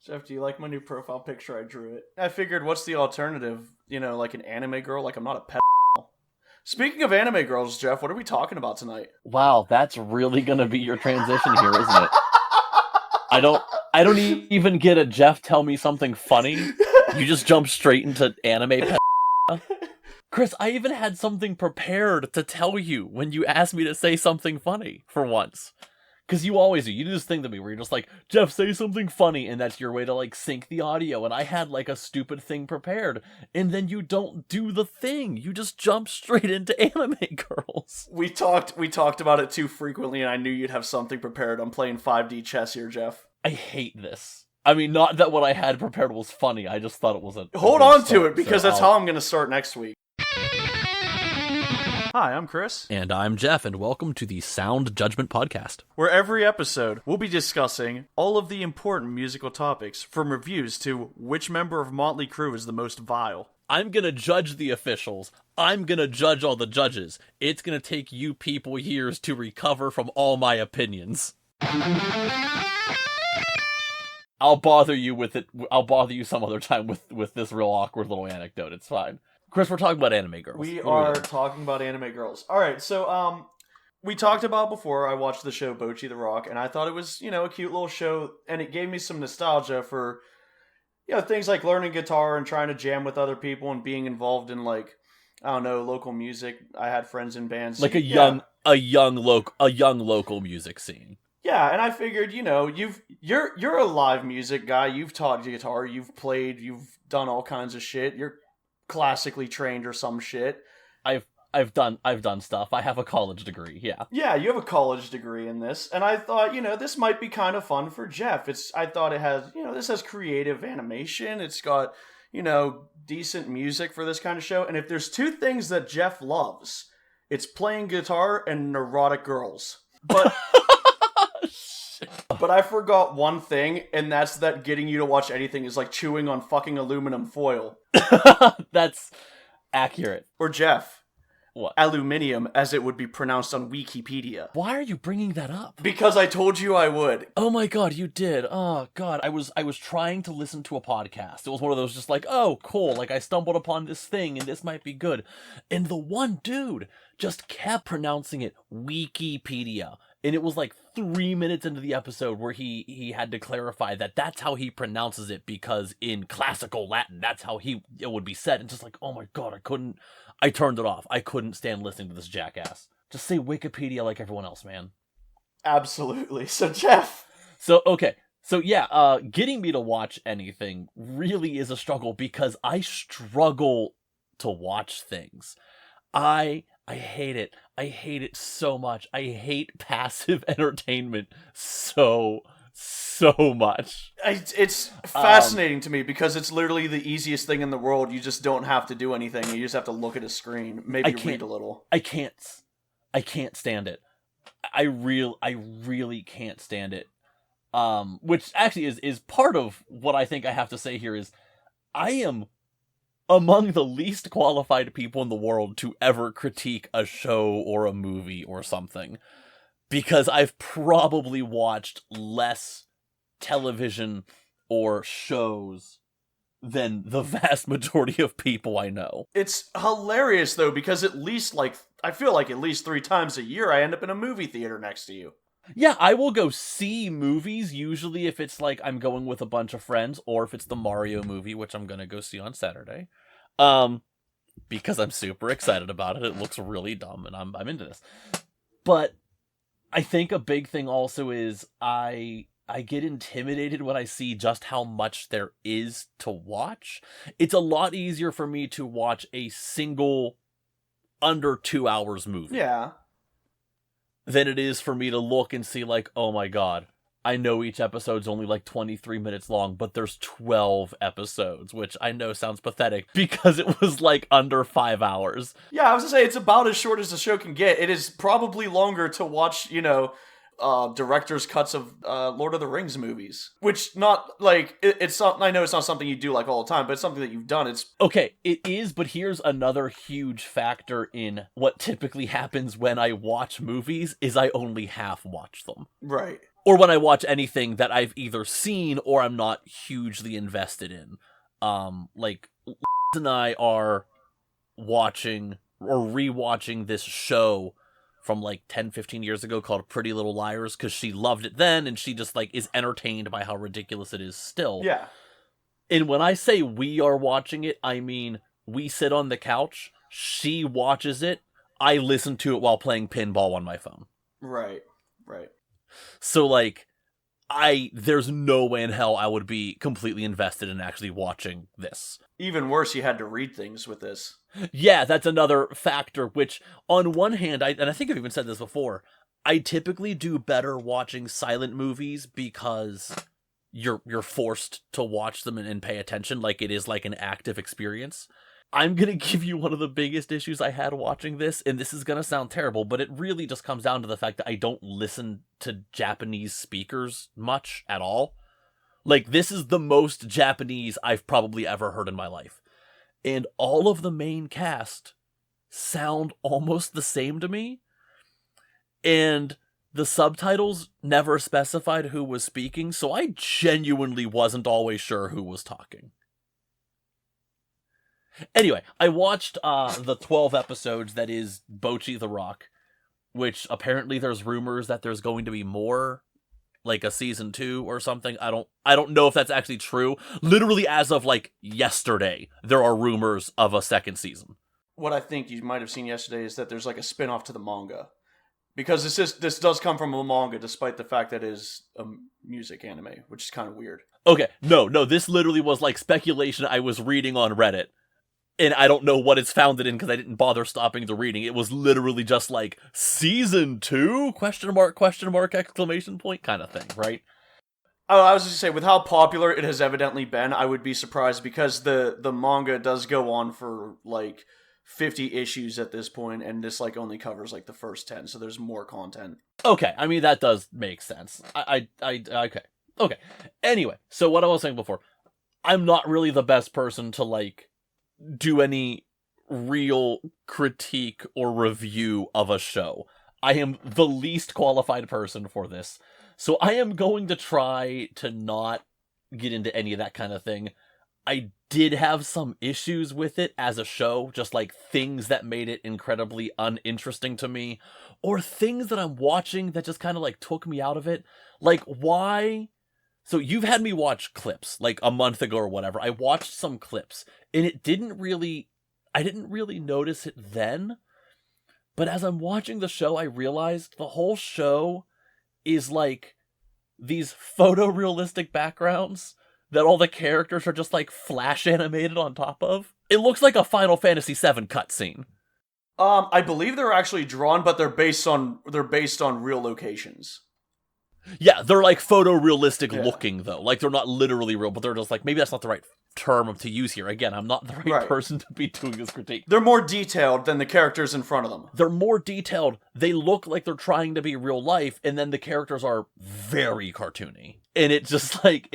Jeff, do you like my new profile picture? I drew it. I figured, what's the alternative? Like an anime girl? Like, I'm not a pet. Speaking of anime girls, Jeff, what are we talking about tonight? Wow, that's really gonna be your transition here, isn't it? I don't even get a Jeff tell me something funny. You just jump straight into anime pet. Chris, I even had something prepared to tell you when you asked me to say something funny for once. Because you always do. You do this thing to me where you're just like, Jeff, say something funny, and that's your way to, sync the audio. And I had, a stupid thing prepared, and then you don't do the thing. You just jump straight into anime girls. We talked about it too frequently, and I knew you'd have something prepared. I'm playing 5D chess here, Jeff. I hate this. I mean, not that what I had prepared was funny. I just thought it was a Hold on to it, because that's how I'm going to start next week. Hi, I'm Chris. And I'm Jeff, and welcome to the Sound Judgment Podcast, where every episode we'll be discussing all of the important musical topics, from reviews to which member of Motley Crue is the most vile. I'm gonna judge the officials. I'm gonna judge all the judges. It's gonna take you people years to recover from all my opinions. I'll bother you with it. I'll bother you some other time with this real awkward little anecdote. It's fine. Chris, we're talking about anime girls. We are talking about anime girls. All right, so we talked about before I watched the show Bocchi The Rock, and I thought it was, a cute little show, and it gave me some nostalgia for, things like learning guitar and trying to jam with other people and being involved in, local music. I had friends in bands. Like a young local music scene. Yeah, and I figured, you're a live music guy. You've taught guitar, you've played, you've done all kinds of shit. You're classically trained or some shit. I've done stuff. I have a college degree, yeah. Yeah, you have a college degree in this, and I thought, this might be kind of fun for Jeff. I thought it has, this has creative animation. It's got, decent music for this kind of show. And if there's two things that Jeff loves, it's playing guitar and neurotic girls. But But I forgot one thing, and that's that getting you to watch anything is like chewing on fucking aluminum foil. That's accurate. Or Jeff. What? Aluminium, as it would be pronounced on Wikipedia. Why are you bringing that up? Because I told you I would. Oh my god, you did. Oh god, I was trying to listen to a podcast. It was one of those just like, oh, cool, I stumbled upon this thing and this might be good. And the one dude just kept pronouncing it Wikipedia. And it was 3 minutes into the episode where he had to clarify that that's how he pronounces it, because in classical Latin, that's how it would be said. And just oh my god, I turned it off. I couldn't stand listening to this jackass. Just say Wikipedia like everyone else, man. Absolutely. So, Jeff. Okay. So, yeah, getting me to watch anything really is a struggle, because I struggle to watch things. I hate it. I hate it so much. I hate passive entertainment so much. It's fascinating to me, because it's literally the easiest thing in the world. You just don't have to do anything. You just have to look at a screen, maybe read a little. I can't stand it. I really can't stand it. Which actually is part of what I think I have to say here is I am among the least qualified people in the world to ever critique a show or a movie or something, because I've probably watched less television or shows than the vast majority of people I know. It's hilarious, though, because at least, I feel like at least 3 times a year I end up in a movie theater next to you. Yeah, I will go see movies, usually if it's I'm going with a bunch of friends, or if it's the Mario movie, which I'm gonna go see on Saturday. Because I'm super excited about it. It looks really dumb, and I'm into this. But I think a big thing also is I get intimidated when I see just how much there is to watch. It's a lot easier for me to watch a single under 2 hours movie. Yeah. Than it is for me to look and see oh my god, I know each episode's only 23 minutes long, but there's 12 episodes, which I know sounds pathetic because it was under 5 hours. Yeah, I was gonna say, it's about as short as the show can get. It is probably longer to watch, director's cuts of Lord of the Rings movies, which it's not, I know it's not something you do all the time, but it's something that you've done. It's okay, it is, but here's another huge factor in what typically happens when I watch movies is I only half watch them. Right. or when I watch anything that I've either seen or I'm not hugely invested in. Like, and I are watching or rewatching this show from like 10, 15 years ago called Pretty Little Liars because she loved it then and she just like is entertained by how ridiculous it is still. Yeah. And when I say we are watching it, I mean we sit on the couch, she watches it, I listen to it while playing pinball on my phone. Right. Right. So like there's no way in hell I would be completely invested in actually watching this. Even worse, you had to read things with this. Yeah, that's another factor, which on one hand, and I think I've even said this before, I typically do better watching silent movies because you're forced to watch them and pay attention, like it is like an active experience. I'm going to give you one of the biggest issues I had watching this, and this is going to sound terrible, but it really just comes down to the fact that I don't listen to Japanese speakers much at all. Like, this is the most Japanese I've probably ever heard in my life. And all of the main cast sound almost the same to me. And the subtitles never specified who was speaking, so I genuinely wasn't always sure who was talking. Anyway, I watched the 12 episodes that is Bocchi The Rock, which apparently there's rumors that there's going to be more, like a season 2 or something. I don't know if that's actually true. Literally as of like yesterday, there are rumors of a second season. What I think you might have seen yesterday is that there's like a spin-off to the manga. Because this does come from a manga, despite the fact that it is a music anime, which is kind of weird. Okay, no, this literally was like speculation I was reading on Reddit. And I don't know what it's founded in because I didn't bother stopping the reading. It was literally just like, season 2? Question mark, exclamation point kind of thing, right? Oh, I was just going to say, with how popular it has evidently been, I would be surprised because the manga does go on for like 50 issues at this point, and this like only covers like the first 10, so there's more content. Okay, I mean, that does make sense. Okay. Anyway, so what I was saying before, I'm not really the best person to like do any real critique or review of a show. I am the least qualified person for this. So I am going to try to not get into any of that kind of thing. I did have some issues with it as a show, just like things that made it incredibly uninteresting to me, or things that I'm watching that just kind of like took me out of it. Like, why? So you've had me watch clips like a month ago or whatever. I watched some clips and I didn't really notice it then. But as I'm watching the show, I realized the whole show is like these photorealistic backgrounds that all the characters are just like flash animated on top of. It looks like a Final Fantasy VII cutscene. I believe they're actually drawn, but they're based on real locations. Yeah, they're like photorealistic looking though. Like they're not literally real, but they're just like, maybe that's not the right term to use here. Again, I'm not the right person to be doing this critique. They're more detailed than the characters in front of them. They're more detailed. They look like they're trying to be real life, and then the characters are very cartoony. And it's just like,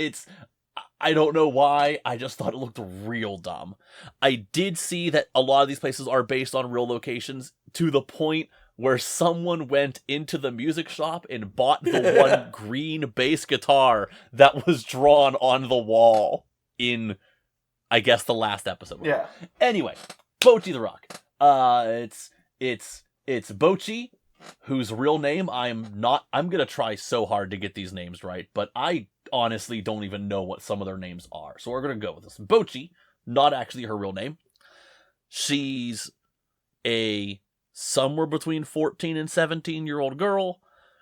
I don't know why, I just thought it looked real dumb. I did see that a lot of these places are based on real locations to the point where someone went into the music shop and bought the one green bass guitar that was drawn on the wall in, I guess, the last episode. Yeah. Anyway, Bocchi The Rock. It's Bocchi, whose real name I'm gonna try so hard to get these names right, but I honestly don't even know what some of their names are. So we're gonna go with this. Bocchi, not actually her real name. She's a somewhere between 14 and 17-year-old girl.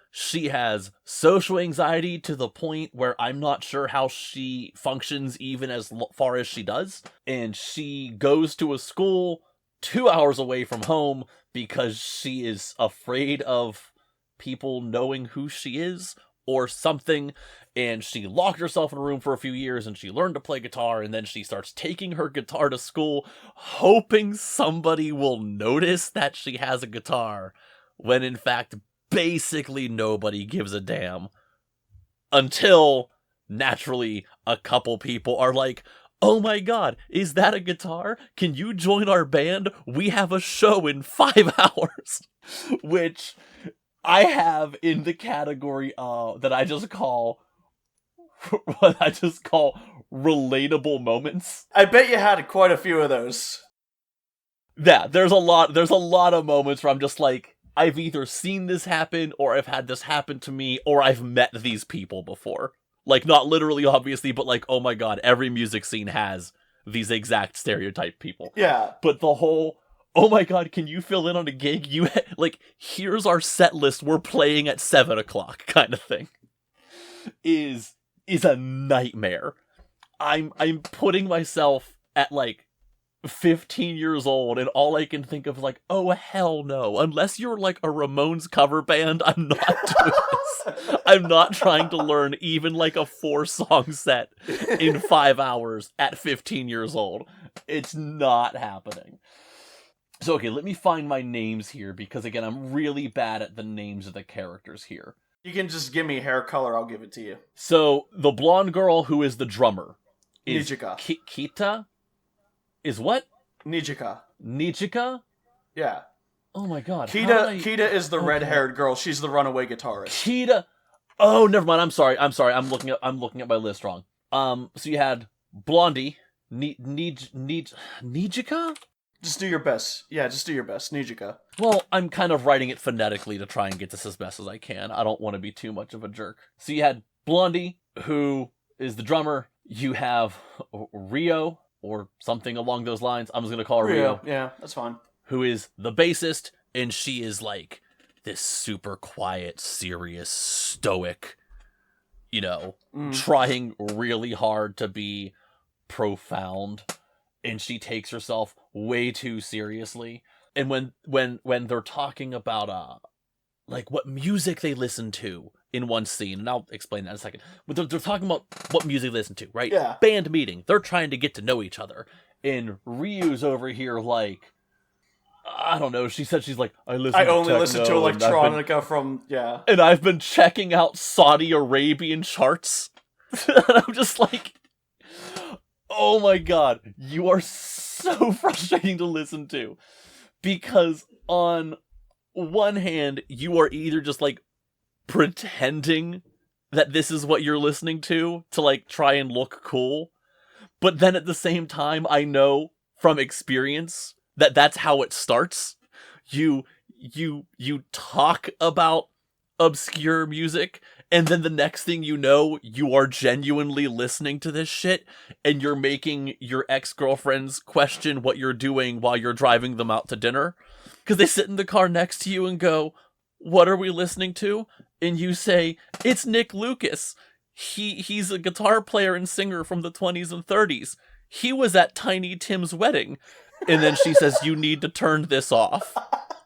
She has social anxiety to the point where I'm not sure how she functions even as far as she does. And she goes to a school 2 hours away from home because she is afraid of people knowing who she is or something. And she locked herself in a room for a few years and she learned to play guitar, and then she starts taking her guitar to school hoping somebody will notice that she has a guitar, when in fact basically nobody gives a damn, until naturally a couple people are like, oh my god, is that a guitar? Can you join our band? We have a show in 5 hours. Which I have in the category that I just call what I just call relatable moments. I bet you had quite a few of those. Yeah, there's a lot of moments where I'm just like, I've either seen this happen, or I've had this happen to me, or I've met these people before. Like, not literally, obviously, but like, oh my god, every music scene has these exact stereotype people. Yeah. But the whole, oh my god, can you fill in on a gig? Like, here's our set list, we're playing at 7 o'clock kind of thing. Is a nightmare. I'm putting myself at like 15 years old, and all I can think of is like, oh hell no. Unless you're like a Ramones cover band, I'm not doing this. I'm not trying to learn even like a 4-song set in 5 hours at 15 years old. It's not happening. So okay, let me find my names here, because again, I'm really bad at the names of the characters here. You can just give me hair color, I'll give it to you. So, the blonde girl who is the drummer is Nijika. Kita? Is what? Nijika. Nijika? Yeah. Oh my god. Kita is the red-haired girl. She's the runaway guitarist. Kita. Oh, never mind. I'm sorry. I'm looking at my list wrong. So you had Blondie, Nijika? Just do your best. Yeah, just do your best. Nijika. Well, I'm kind of writing it phonetically to try and get this as best as I can. I don't want to be too much of a jerk. So you had Blondie, who is the drummer. You have Rio, or something along those lines. I'm just going to call her Rio. Yeah, that's fine. Who is the bassist, and she is like this super quiet, serious, stoic, trying really hard to be profound. And she takes herself way too seriously. And when they're talking about like what music they listen to in one scene, and I'll explain that in a second. But they're talking about what music they listen to, right? Yeah. Band meeting. They're trying to get to know each other. And Ryu's over here like, I don't know. She said she's like, I only listen to electronica from and I've been checking out Saudi Arabian charts. And I'm just like, oh my god, you are so frustrating to listen to. Because on one hand, you are either just like pretending that this is what you're listening to like try and look cool. But then at the same time, I know from experience that that's how it starts. You talk about obscure music, and then the next thing you know, you are genuinely listening to this shit, and you're making your ex-girlfriends question what you're doing while you're driving them out to dinner. Because they sit in the car next to you and go, what are we listening to? And you say, it's Nick Lucas. He's a guitar player and singer from the 20s and 30s. He was at Tiny Tim's wedding. And then she says, you need to turn this off.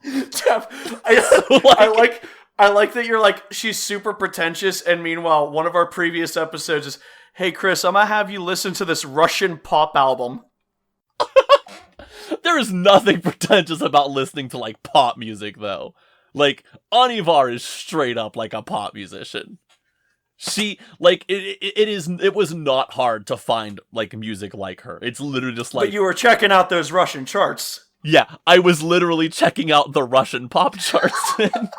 Jeff, I like that you're like, she's super pretentious, and meanwhile, one of our previous episodes is, hey Chris, I'm gonna have you listen to this Russian pop album. There is nothing pretentious about listening to, like, pop music, though. Like, Anivar is straight up like a pop musician. She, like, it was not hard to find, like, music like her. It's literally just like... But you were checking out those Russian charts. Yeah, I was literally checking out the Russian pop charts, and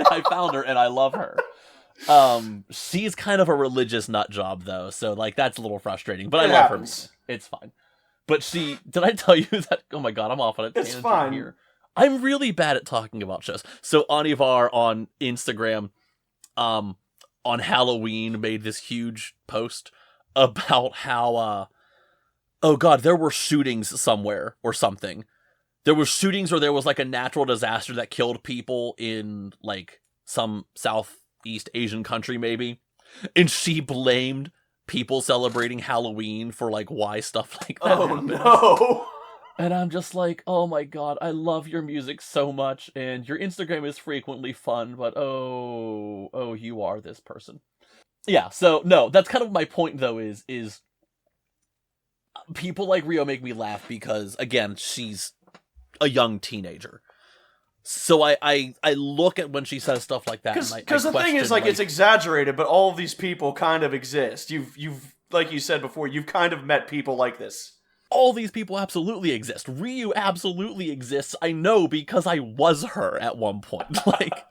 I found her, and I love her. She's kind of a religious nut job, though, so, like, that's a little frustrating, but I love her. It's fine. But did I tell you that, oh my god, I'm off on a tangent fine. Here. I'm really bad at talking about shows. So, Anivar on Instagram, on Halloween, made this huge post about how, oh god, there were shootings somewhere, or something. There were shootings, or there was, like, a natural disaster that killed people in, like, some Southeast Asian country, maybe. And she blamed people celebrating Halloween for, like, why stuff like that happens. No! And I'm just like, oh my god, I love your music so much, and your Instagram is frequently fun, but oh, you are this person. Yeah, so, no, that's kind of my point, though, is people like Rio make me laugh because, again, she's a young teenager. So I look at when she says stuff like that, because the thing is, like, it's exaggerated, but all of these people kind of exist. You've like you said before, you've kind of met people like this. All these people absolutely exist. Ryu absolutely exists. I know because I was her at one point. Like,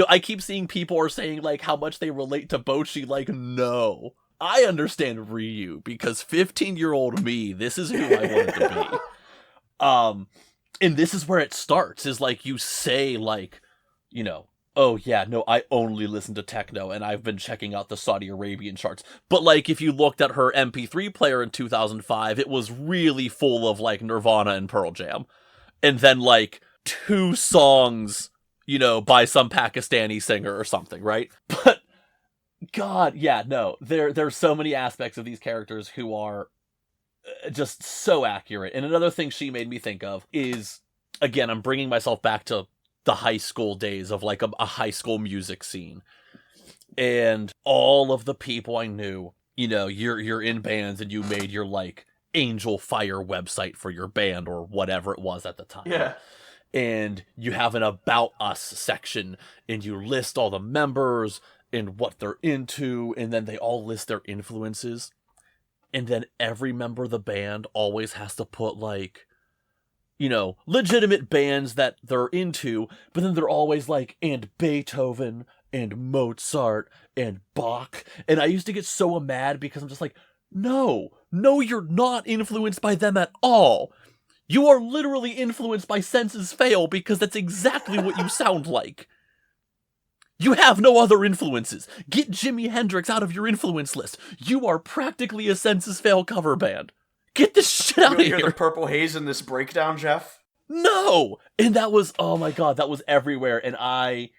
I keep seeing people are saying, like, how much they relate to Bocchi. Like, no. I understand Ryu, because 15-year-old me, this is who I wanted to be. And this is where it starts, is, like, you say, like, oh, yeah, no, I only listen to techno, and I've been checking out the Saudi Arabian charts. But, like, if you looked at her MP3 player in 2005, it was really full of, like, Nirvana and Pearl Jam. And then, like, 2 songs, by some Pakistani singer or something, right? But, God, yeah, no, there's so many aspects of these characters who are just so accurate. And another thing she made me think of is, again, I'm bringing myself back to the high school days of, like, a high school music scene. And all of the people I knew, you're in bands and you made your, like, Angel Fire website for your band or whatever it was at the time. Yeah. And you have an About Us section, and you list all the members and what they're into, and then they all list their influences. And then every member of the band always has to put, like, legitimate bands that they're into, but then they're always like, and Beethoven, and Mozart, and Bach. And I used to get so mad because I'm just like, no, you're not influenced by them at all. You are literally influenced by Senses Fail, because that's exactly what you sound like. You have no other influences. Get Jimi Hendrix out of your influence list. You are practically a Senses Fail cover band. Get this shit out of here. You're the Purple Haze in this breakdown, Jeff? No! And that was, oh my god, that was everywhere, and I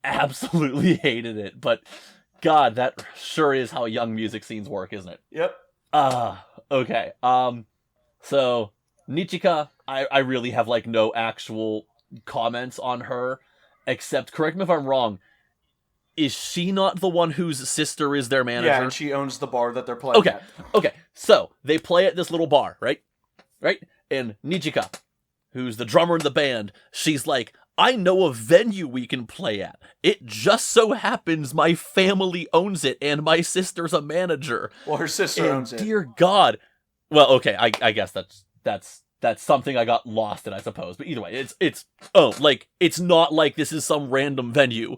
absolutely hated it. But, God, that sure is how young music scenes work, isn't it? Yep. Okay. So, Nichika, I really have, like, no actual comments on her, except, correct me if I'm wrong, is she not the one whose sister is their manager? Yeah, and she owns the bar that they're playing at. Okay, so they play at this little bar, right? And Nijika, who's the drummer in the band, she's like, I know a venue we can play at. It just so happens my family owns it, and my sister's a manager. Well, her sister owns it. Dear God. Well, okay, I guess that's something I got lost in, I suppose. But either way, it's not like this is some random venue.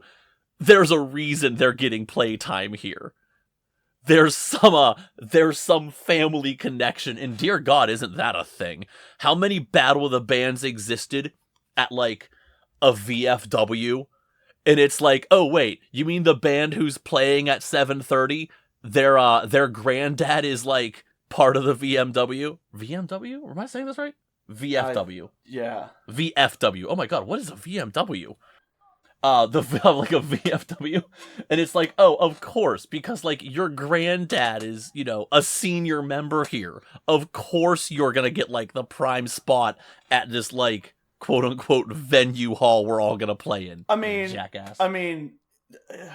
There's a reason they're getting playtime here. There's some family connection, and dear God, isn't that a thing? How many Battle of the Bands existed at, like, a VFW? And it's like, oh wait, you mean the band who's playing at 7:30? Their granddad is, like, part of the VMW? VMW? Am I saying this right? VFW. Yeah. VFW. Oh my God, what is a VMW? Like a VFW, and it's like, oh, of course, because, like, your granddad is, a senior member here. Of course you're gonna get, like, the prime spot at this, like, quote-unquote venue hall we're all gonna play in. Jackass. I mean,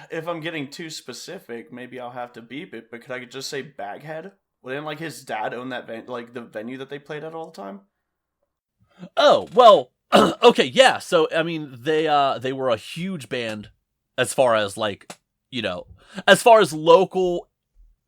if I'm getting too specific, maybe I'll have to beep it, but could I just say Baghead? Wouldn't, like, his dad own that the venue that they played at all the time? Oh, well... Okay, yeah, so, I mean, they were a huge band as far as, like, as far as local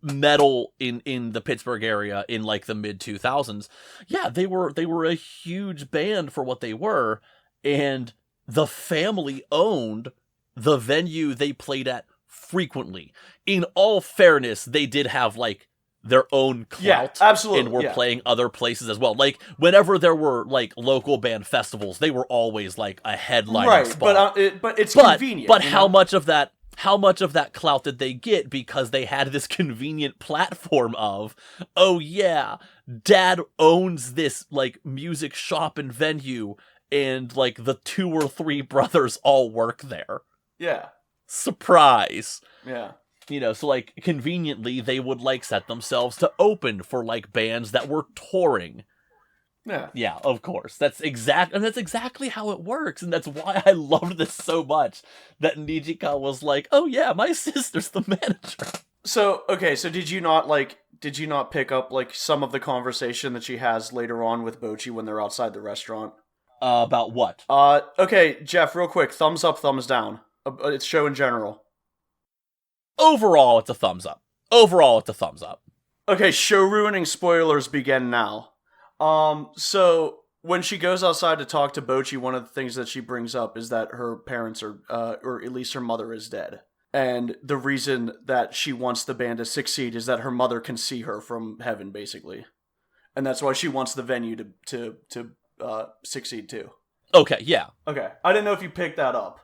metal in the Pittsburgh area in, like, the mid-2000s. Yeah, they were a huge band for what they were, and the family owned the venue they played at frequently. In all fairness, they did have, like, their own clout. Yeah, absolutely. And were playing other places as well. Like, whenever there were, like, local band festivals, they were always, like, a headlining spot. But it's convenient. But how much of that clout did they get because they had this convenient platform of, oh yeah, dad owns this, like, music shop and venue, and, like, the 2 or 3 brothers all work there. Yeah. Surprise. Yeah. So, like, conveniently, they would, like, set themselves to open for, like, bands that were touring. Yeah. Yeah, of course. That's exactly how it works, and that's why I loved this so much, that Nijika was like, oh yeah, my sister's the manager. So, okay, so did you not pick up, like, some of the conversation that she has later on with Bocchi when they're outside the restaurant? About what? Okay, Jeff, real quick, thumbs up, thumbs down. It's show in general. Overall, it's a thumbs up. Okay, show ruining spoilers begin now. So when she goes outside to talk to Bocchi, one of the things that she brings up is that her parents are, or at least her mother is dead. And the reason that she wants the band to succeed is that her mother can see her from heaven, basically. And that's why she wants the venue to succeed too. Okay, yeah. Okay. I didn't know if you picked that up.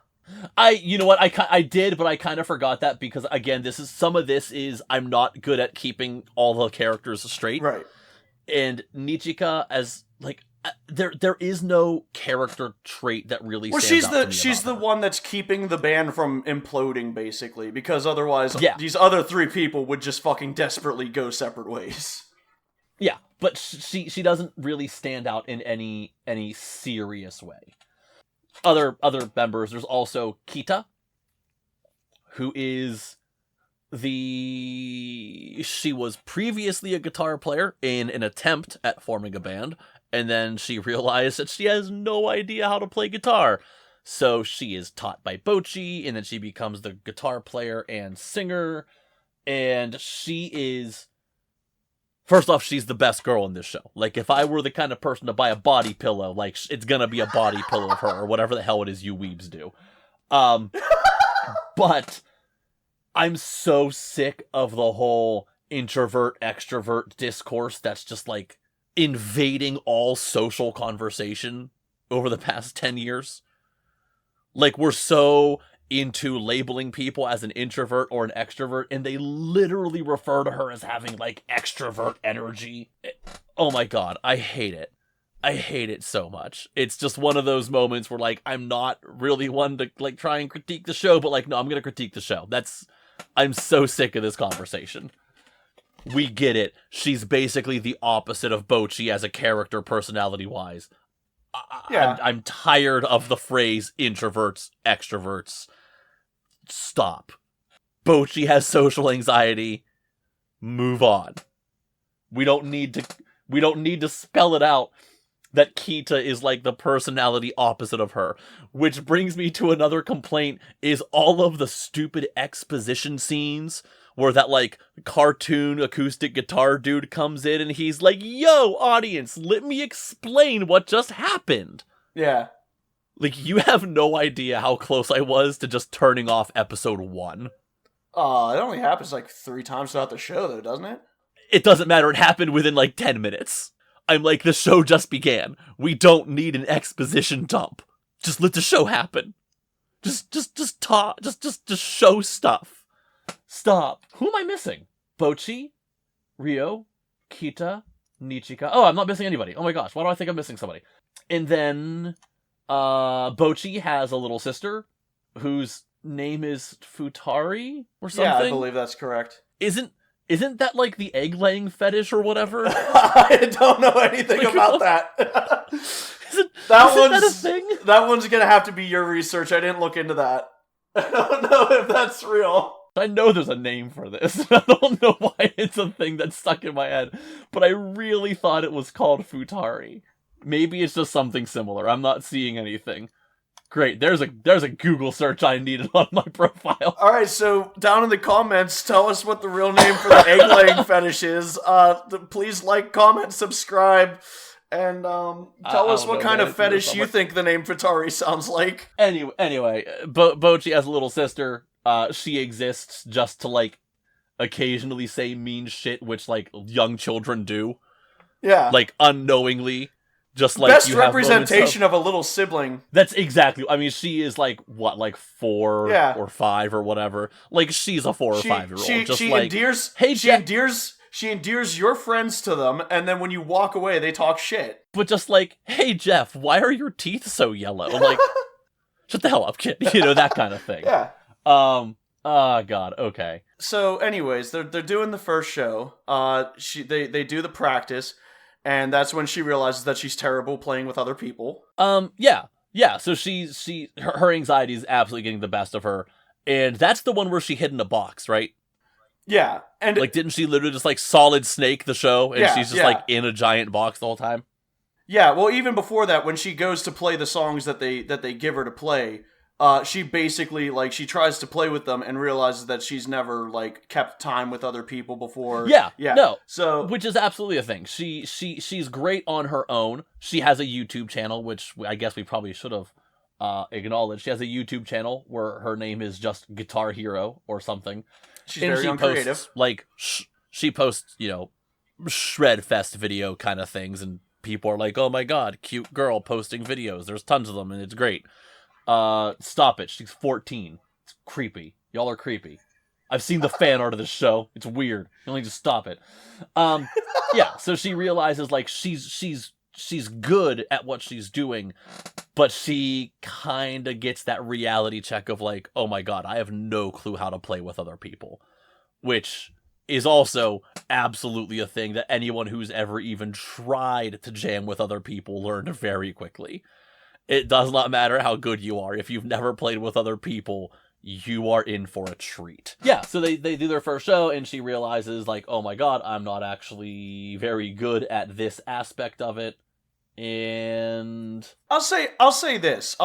You know what, I did, but I kind of forgot that because, again, some of this is I'm not good at keeping all the characters straight. Right. And Nichika, as, like, there is no character trait that really stands out to me she's the about her. one that's keeping the band from imploding, basically, because otherwise these other three people would just fucking desperately go separate ways. Yeah, but she doesn't really stand out in any serious way. Other members, there's also Kita, who is she was previously a guitar player in an attempt at forming a band, and then she realized that she has no idea how to play guitar. So she is taught by Bocchi, and then she becomes the guitar player and singer, and she is... First off, she's the best girl in this show. Like, if I were the kind of person to buy a body pillow, like, it's gonna be a body pillow of her, or whatever the hell it is you weebs do. But I'm so sick of the whole introvert-extrovert discourse that's just, like, invading all social conversation over the past 10 years. Like, we're so into labeling people as an introvert or an extrovert, and they literally refer to her as having, like, extrovert energy. Oh my god, I hate it. I hate it so much. It's just one of those moments where, like, I'm not really one to, like, try and critique the show, but, like, no, I'm gonna critique the show. I'm so sick of this conversation. We get it. She's basically the opposite of Bocchi as a character, personality-wise. Yeah. I'm tired of the phrase introverts, extroverts. Stop. Bocchi has social anxiety. Move on. We don't need to spell it out that Kita is like the personality opposite of her. Which brings me to another complaint, is all of the stupid exposition scenes where that, like, cartoon acoustic guitar dude comes in and he's like, yo, audience, let me explain what just happened. Yeah. Like, you have no idea how close I was to just turning off episode 1. It only happens, like, 3 times throughout the show, though, doesn't it? It doesn't matter, it happened within, like, 10 minutes. I'm like, the show just began. We don't need an exposition dump. Just let the show happen. Just talk, just show stuff. Stop. Who am I missing? Bocchi, Ryo, Kita, Nichika. Oh, I'm not missing anybody. Oh my gosh, why do I think I'm missing somebody? And then, Bocchi has a little sister whose name is Futari or something. Yeah, I believe that's correct. Isn't that like the egg-laying fetish or whatever? I don't know anything about that. Isn't that a thing? That one's gonna have to be your research. I didn't look into that. I don't know if that's real. I know there's a name for this. I don't know why it's a thing that's stuck in my head, but I really thought it was called Futari. Maybe it's just something similar. I'm not seeing anything. Great, there's a Google search I needed on my profile. Alright, so down in the comments, tell us what the real name for the egg-laying fetish is. Please like, comment, subscribe, and tell us what kind of fetish you think the name Futari sounds like. Anyway, Bocchi has a little sister. She exists just to, like, occasionally say mean shit, which, like, young children do. Yeah. Like, unknowingly. Just like best you have representation of a little sibling. That's exactly. I mean, she is like what, like 4 or 5 or whatever. Like, she's a 4 or 5-year-old. She like, endears. Hey, she endears your friends to them, and then when you walk away, they talk shit. But just like, hey Jeff, why are your teeth so yellow? Like, shut the hell up, kid. You know, that kind of thing. Yeah. Oh god. Okay. So, anyways, they're doing the first show. They do the practice. And that's when she realizes that she's terrible playing with other people. Yeah. So her anxiety is absolutely getting the best of her, and that's the one where she hid in a box, right? Yeah, and like, didn't she literally just like Solid Snake the show, and she's just like in a giant box the whole time? Yeah. Well, even before that, when she goes to play the songs that they give her to play, she basically, like, she tries to play with them and realizes that she's never, like, kept time with other people before. Yeah, Yeah. no, So, which is absolutely a thing. She's great on her own. She has a YouTube channel, which I guess we probably should have acknowledged. She has a YouTube channel where her name is just Guitar Hero or something. she's And very she uncreative. posts, like, she posts, you know, Shred Fest video kind of things, and people are like, oh my god, cute girl posting videos. There's tons of them, and it's great. Stop it. She's 14. It's creepy. Y'all are creepy. I've seen the fan art of this show. It's weird. You only just stop it. Yeah, so she realizes, like, she's good at what she's doing, but she kind of gets that reality check of, like, oh my god, I have no clue how to play with other people. Which is also absolutely a thing that anyone who's ever even tried to jam with other people learned very quickly. It does not matter how good you are. If you've never played with other people, you are in for a treat. Yeah, so they do their first show, and she realizes, like, oh my god, I'm not actually very good at this aspect of it. And I'll say this,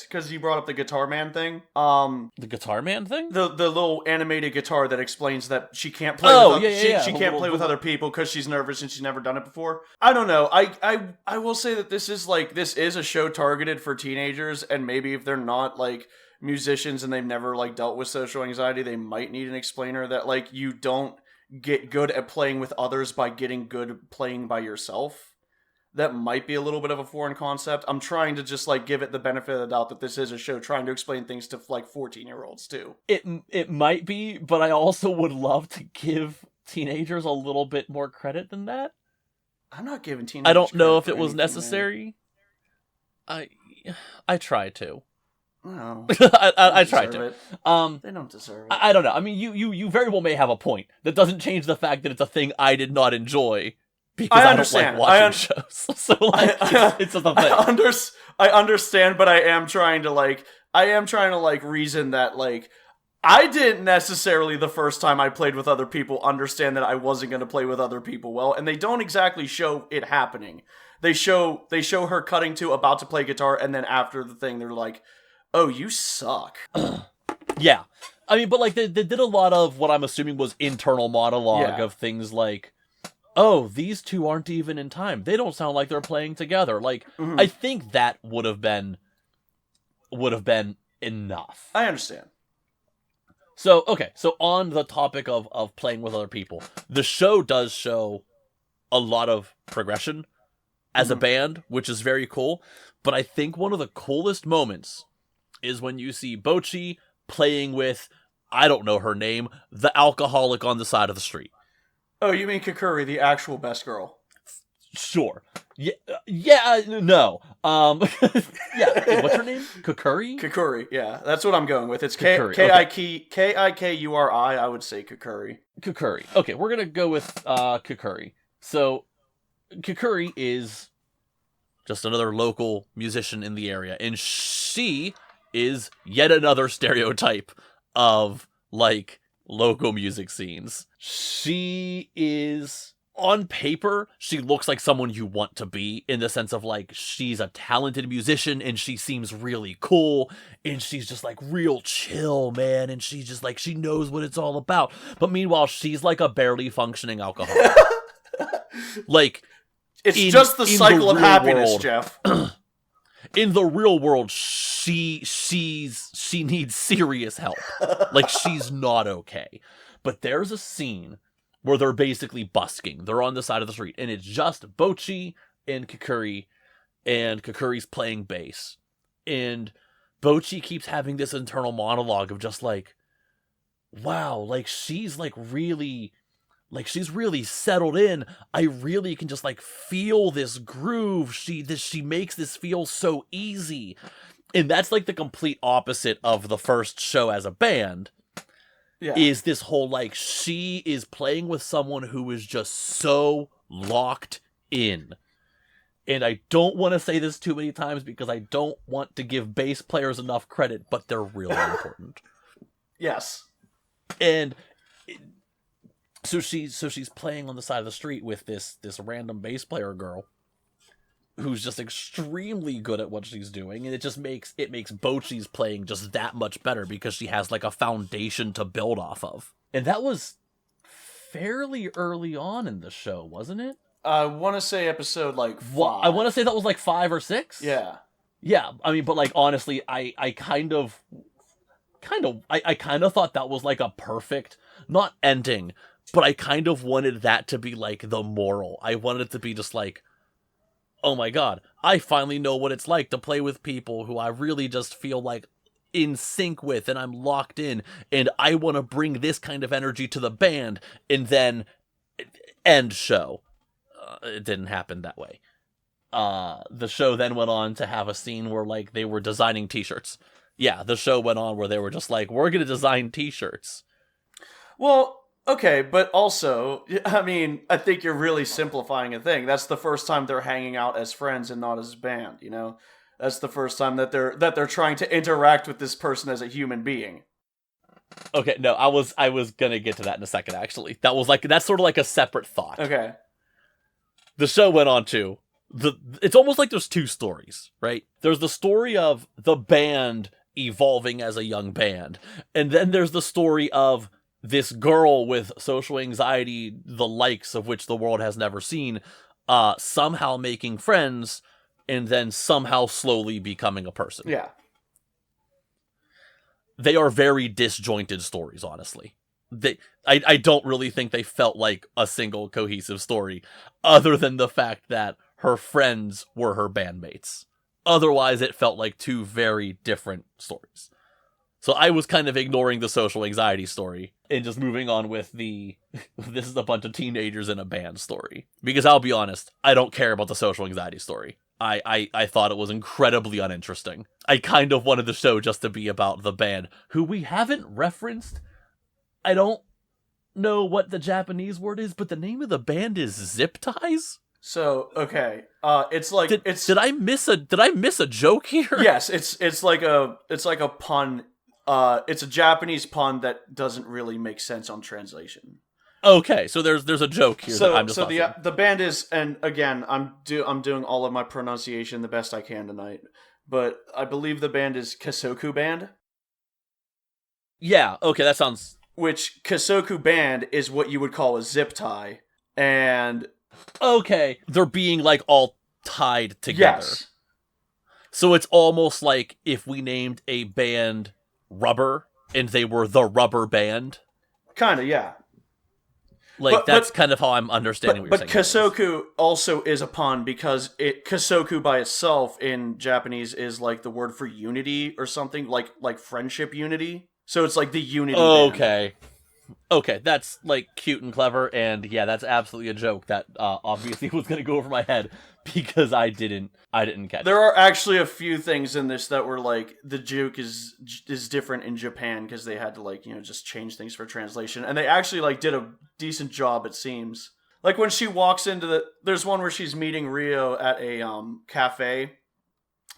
because you brought up the Guitar Man thing. the Guitar Man thing? The little animated guitar that explains that she can't play she can't play with other people because she's nervous and she's never done it before. I don't know. I will say that this is a show targeted for teenagers, and maybe if they're not, like, musicians and they've never, like, dealt with social anxiety, they might need an explainer that, like, you don't get good at playing with others by getting good playing by yourself. That might be a little bit of a foreign concept. I'm trying to just, like, give it the benefit of the doubt that this is a show trying to explain things to, like, 14-year-olds too. It might be, but I also would love to give teenagers a little bit more credit than that. I'm not giving teenagers I don't know if credit it for was anything, necessary. man. I try to. No, I try to. it. They don't deserve it. I don't know. I mean, you very well may have a point. That doesn't change the fact that it's a thing I did not enjoy. Because I don't like watching shows. So, like, it's just a thing. I understand, but I am trying to reason that, like, I didn't necessarily, the first time I played with other people, understand that I wasn't going to play with other people well, and they don't exactly show it happening. They show her cutting to about to play guitar, and then after the thing, they're like, oh, you suck. Yeah. I mean, but, like, they did a lot of what I'm assuming was internal monologue of things like, oh, these two aren't even in time. They don't sound like they're playing together. Like, I think that would have been enough. I understand. So, okay, so on the topic of playing with other people, the show does show a lot of progression as a band, which is very cool. But I think one of the coolest moments is when you see Bocchi playing with, I don't know her name, the alcoholic on the side of the street. Oh, you mean Kukuri, the actual best girl? Sure. Yeah, no. Yeah, what's her name? Kukuri? Kukuri, yeah. That's what I'm going with. It's Kukuri, Kikuri. I would say Kukuri. Kukuri. Okay, we're going to go with Kukuri. So, Kukuri is just another local musician in the area, and she is yet another stereotype of, like, local music scenes. She is, on paper, she looks like someone you want to be, in the sense of, like, she's a talented musician and she seems really cool and she's just, like, real chill, man, and she's just, like, she knows what it's all about. But meanwhile, she's like a barely functioning alcoholic. Like, it's just the cycle of happiness, Jeff. In the real world, she needs serious help. Like, she's not okay. But there's a scene where they're basically busking. They're on the side of the street, and it's just Bocchi and Kukuri's playing bass. And Bocchi keeps having this internal monologue of just, like, wow, like, she's, like, really... like, she's really settled in. I really can just, like, feel this groove. She makes this feel so easy. And that's, like, the complete opposite of the first show as a band. Yeah. Is this whole, like, she is playing with someone who is just so locked in. And I don't want to say this too many times because I don't want to give bass players enough credit, but they're really important. Yes. And... so she's playing on the side of the street with this random bass player girl who's just extremely good at what she's doing, and it makes Bocchi's playing just that much better because she has like a foundation to build off of. And that was fairly early on in the show, wasn't it? I want to say episode like 5. I want to say that was like 5 or 6. Yeah. Yeah, I mean, but like honestly, I kind of thought that was like a perfect, not ending, but I kind of wanted that to be like the moral. I wanted it to be just like, oh my god, I finally know what it's like to play with people who I really just feel like in sync with, and I'm locked in, and I want to bring this kind of energy to the band, and then end show. It didn't happen that way. The show then went on to have a scene where like they were designing t-shirts. Yeah, the show went on where they were just like, we're gonna design t-shirts. Well, okay, but also, I mean, I think you're really simplifying a thing. That's the first time they're hanging out as friends and not as a band, you know? That's the first time that they're trying to interact with this person as a human being. Okay, no, I was gonna get to that in a second, actually. That's sort of like a separate thought. Okay. The show went on to it's almost like there's 2 stories, right? There's the story of the band evolving as a young band, and then there's the story of this girl with social anxiety, the likes of which the world has never seen, somehow making friends, and then somehow slowly becoming a person. Yeah. They are very disjointed stories, honestly. I don't really think they felt like a single cohesive story, other than the fact that her friends were her bandmates. Otherwise, it felt like 2 very different stories. So I was kind of ignoring the social anxiety story and just moving on with the this is a bunch of teenagers in a band story. Because I'll be honest, I don't care about the social anxiety story. I thought it was incredibly uninteresting. I kind of wanted the show just to be about the band, who we haven't referenced. I don't know what the Japanese word is, but the name of the band is Zip Ties? So, okay. It's like did I miss a joke here? Yes, it's like a pun. It's a Japanese pun that doesn't really make sense on translation. Okay, so there's a joke here. That I'm just the band is, and again, I'm doing all of my pronunciation the best I can tonight, but I believe the band is Kasoku Band. Yeah, okay, that sounds. Which Kasoku Band is what you would call a zip tie, and okay, they're being like all tied together. Yes. So it's almost like if we named a band Rubber and they were the Rubber Band. Kind of, yeah. Like, that's kind of how I'm understanding what you're saying. But Kasoku also is a pun because Kasoku by itself in Japanese is like the word for unity or something, like friendship unity. So it's like the unity band. Okay, that's like cute and clever, and yeah, that's absolutely a joke that obviously was going to go over my head because I didn't catch There are actually a few things in this that were like, the joke is different in Japan because they had to like, you know, just change things for translation, and they actually like did a decent job, it seems. Like when she walks into there's one where she's meeting Rio at a cafe,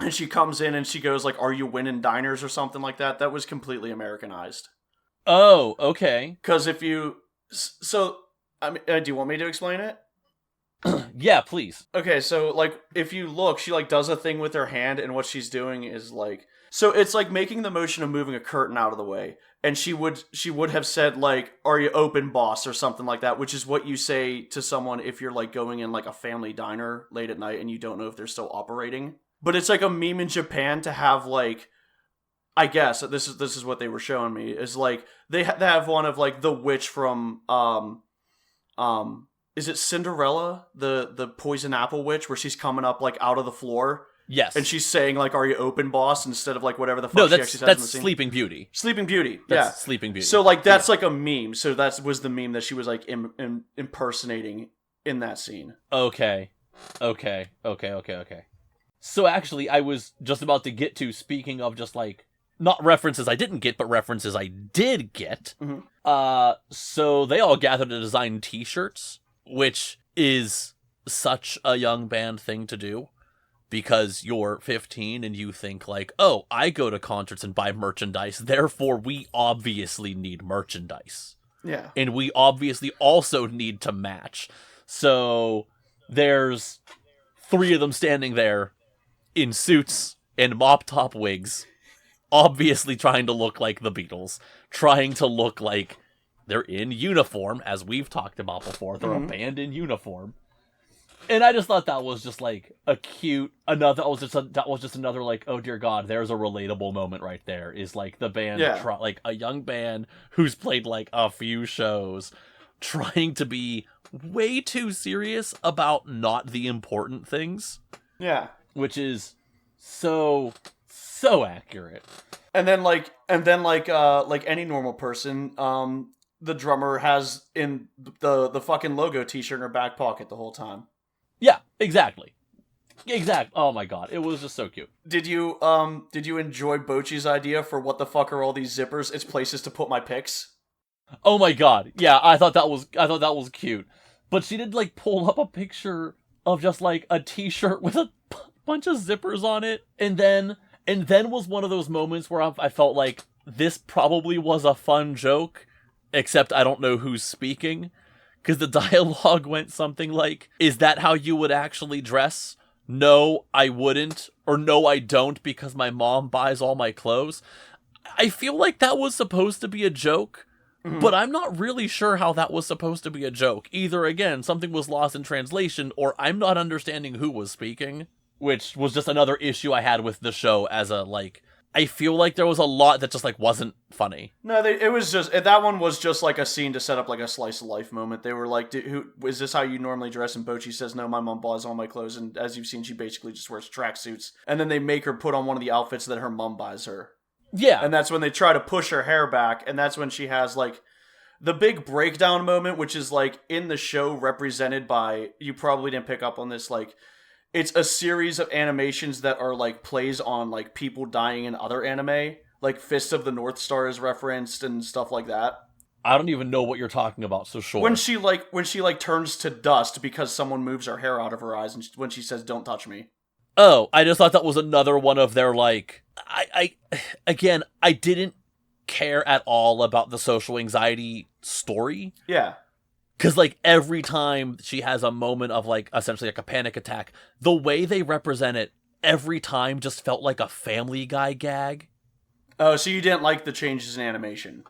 and she comes in and she goes like, "Are you winning diners?" or something like that. That was completely Americanized. Oh, okay. Because if you... So, I mean, do you want me to explain it? Yeah, please. Okay, so, like, if you look, she, like, does a thing with her hand, and what she's doing is, like... So, it's, like, making the motion of moving a curtain out of the way. And she would have said, like, "Are you open, boss?" or something like that, which is what you say to someone if you're, like, going in, like, a family diner late at night and you don't know if they're still operating. But it's, like, a meme in Japan to have, like... I guess this is what they were showing me, is like they have one of like the witch from is it Cinderella, the poison apple witch, where she's coming up like out of the floor. Yes. And she's saying like, "Are you open, boss?" instead of like whatever the fuck she actually says in the scene. That's Sleeping Beauty. Sleeping Beauty. That's Sleeping Beauty. So like that's like a meme. So that was the meme that she was like impersonating in that scene. Okay. So actually I was just about to get to, speaking of just like not references I didn't get, but references I did get. Mm-hmm. So they all gathered to design t-shirts, which is such a young band thing to do, because you're 15 and you think like, oh, I go to concerts and buy merchandise, therefore we obviously need merchandise. Yeah. And we obviously also need to match. So there's three of them standing there in suits and mop top wigs, obviously trying to look like the Beatles, trying to look like they're in uniform, as we've talked about before. They're a band in uniform. And I just thought that was just like a cute, that was just another like, oh dear God, there's a relatable moment right there. Is like the band, like a young band who's played like a few shows, trying to be way too serious about not the important things. Yeah. Which is so accurate. And then like any normal person, the drummer has in the fucking logo t-shirt in her back pocket the whole time. Yeah, exactly. Oh my God, it was just so cute. Did you enjoy Bocchi's idea for what the fuck are all these zippers? It's places to put my picks. Oh my God, yeah, I thought that was cute. But she did like pull up a picture of just like a t-shirt with a bunch of zippers on it, and then was one of those moments where I felt like this probably was a fun joke, except I don't know who's speaking. Because the dialogue went something like, is that how you would actually dress? No, I wouldn't. Or no, I don't, because my mom buys all my clothes. I feel like that was supposed to be a joke, but I'm not really sure how that was supposed to be a joke. Either, again, something was lost in translation, or I'm not understanding who was speaking, which was just another issue I had with the show as a, like... I feel like there was a lot that just, like, wasn't funny. No, it was just... That one was just, like, a scene to set up, like, a slice-of-life moment. They were like, is this how you normally dress? And Bocchi says, no, my mom buys all my clothes. And as you've seen, she basically just wears tracksuits. And then they make her put on one of the outfits that her mom buys her. Yeah. And that's when they try to push her hair back. And that's when she has, like, the big breakdown moment, which is, like, in the show represented by... You probably didn't pick up on this, like... It's a series of animations that are, like, plays on, like, people dying in other anime. Like, Fist of the North Star is referenced and stuff like that. I don't even know what you're talking about, so sure. When she turns to dust because someone moves her hair out of her eyes, and when she says, don't touch me. Oh, I just thought that was another one of their, like... Again, I didn't care at all about the social anxiety story. Yeah. Because, like, every time she has a moment of, like, essentially, like, a panic attack, the way they represent it every time just felt like a Family Guy gag. Oh, so you didn't like the changes in animation?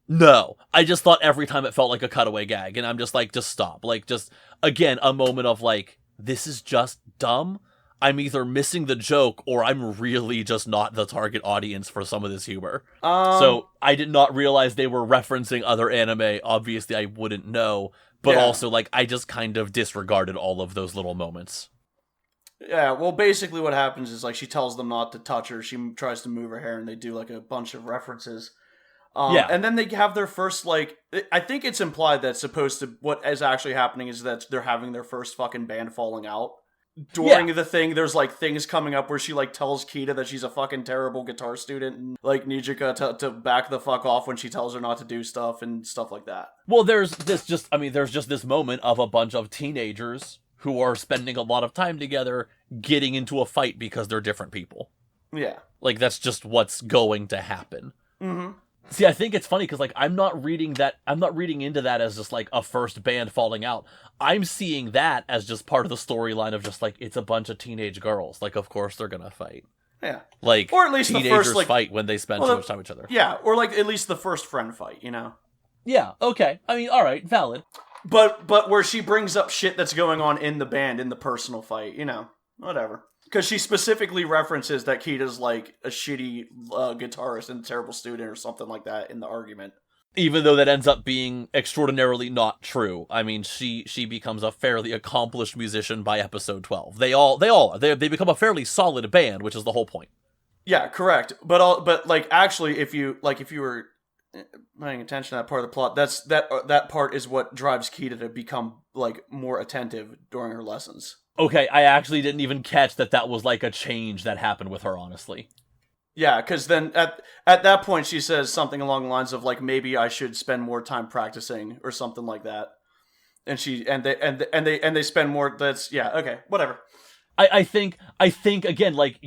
No. I just thought every time it felt like a cutaway gag, and I'm just like, just stop. Like, just, again, a moment of, like, this is just dumb. I'm either missing the joke, or I'm really just not the target audience for some of this humor. So, I did not realize they were referencing other anime. Obviously, I wouldn't know. But also, like, I just kind of disregarded all of those little moments. Yeah, well, basically what happens is, like, she tells them not to touch her. She tries to move her hair, and they do, like, a bunch of references. And then they have their first, like... I think it's implied that what is actually happening is that they're having their first fucking band falling out. During the thing, there's, like, things coming up where she, like, tells Kita that she's a fucking terrible guitar student, and, like, Nijika to back the fuck off when she tells her not to do stuff, and stuff like that. Well, there's just this moment of a bunch of teenagers who are spending a lot of time together getting into a fight because they're different people. Yeah. Like, that's just what's going to happen. Mm-hmm. See, I think it's funny because, like, I'm not reading into that as just, like, a first band falling out. I'm seeing that as just part of the storyline of just, like, it's a bunch of teenage girls. Like, of course they're gonna fight. Yeah. Like, or at least teenagers the first, like, fight when they spend too much time with each other. Yeah, or, like, at least the first friend fight, you know? Yeah, okay. I mean, alright, valid. But where she brings up shit that's going on in the band, in the personal fight, you know? Whatever. Because she specifically references that Kita's, like, a shitty guitarist and a terrible student or something like that in the argument. Even though that ends up being extraordinarily not true. I mean, she becomes a fairly accomplished musician by episode 12. They all are. They become a fairly solid band, which is the whole point. Yeah, correct. But like, actually, if you were paying attention to that part of the plot, that part is what drives Kita to become, like, more attentive during her lessons. Okay, I actually didn't even catch that was, like, a change that happened with her, honestly. Yeah, because then at that point she says something along the lines of, like, maybe I should spend more time practicing or something like that. And they spend more. That's okay, whatever. I think again, like,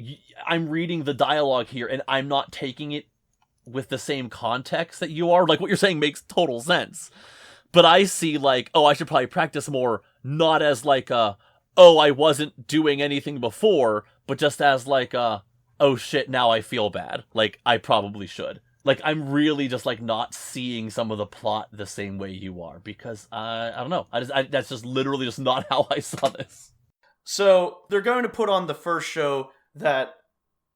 I'm reading the dialogue here and I'm not taking it with the same context that you are. Like, what you're saying makes total sense. But I see, like, oh, I should probably practice more, not as, like, oh, I wasn't doing anything before, but just as like, oh shit, now I feel bad. Like, I probably should. Like, I'm really just, like, not seeing some of the plot the same way you are, because, I don't know. That's just literally just not how I saw this. So, they're going to put on the first show that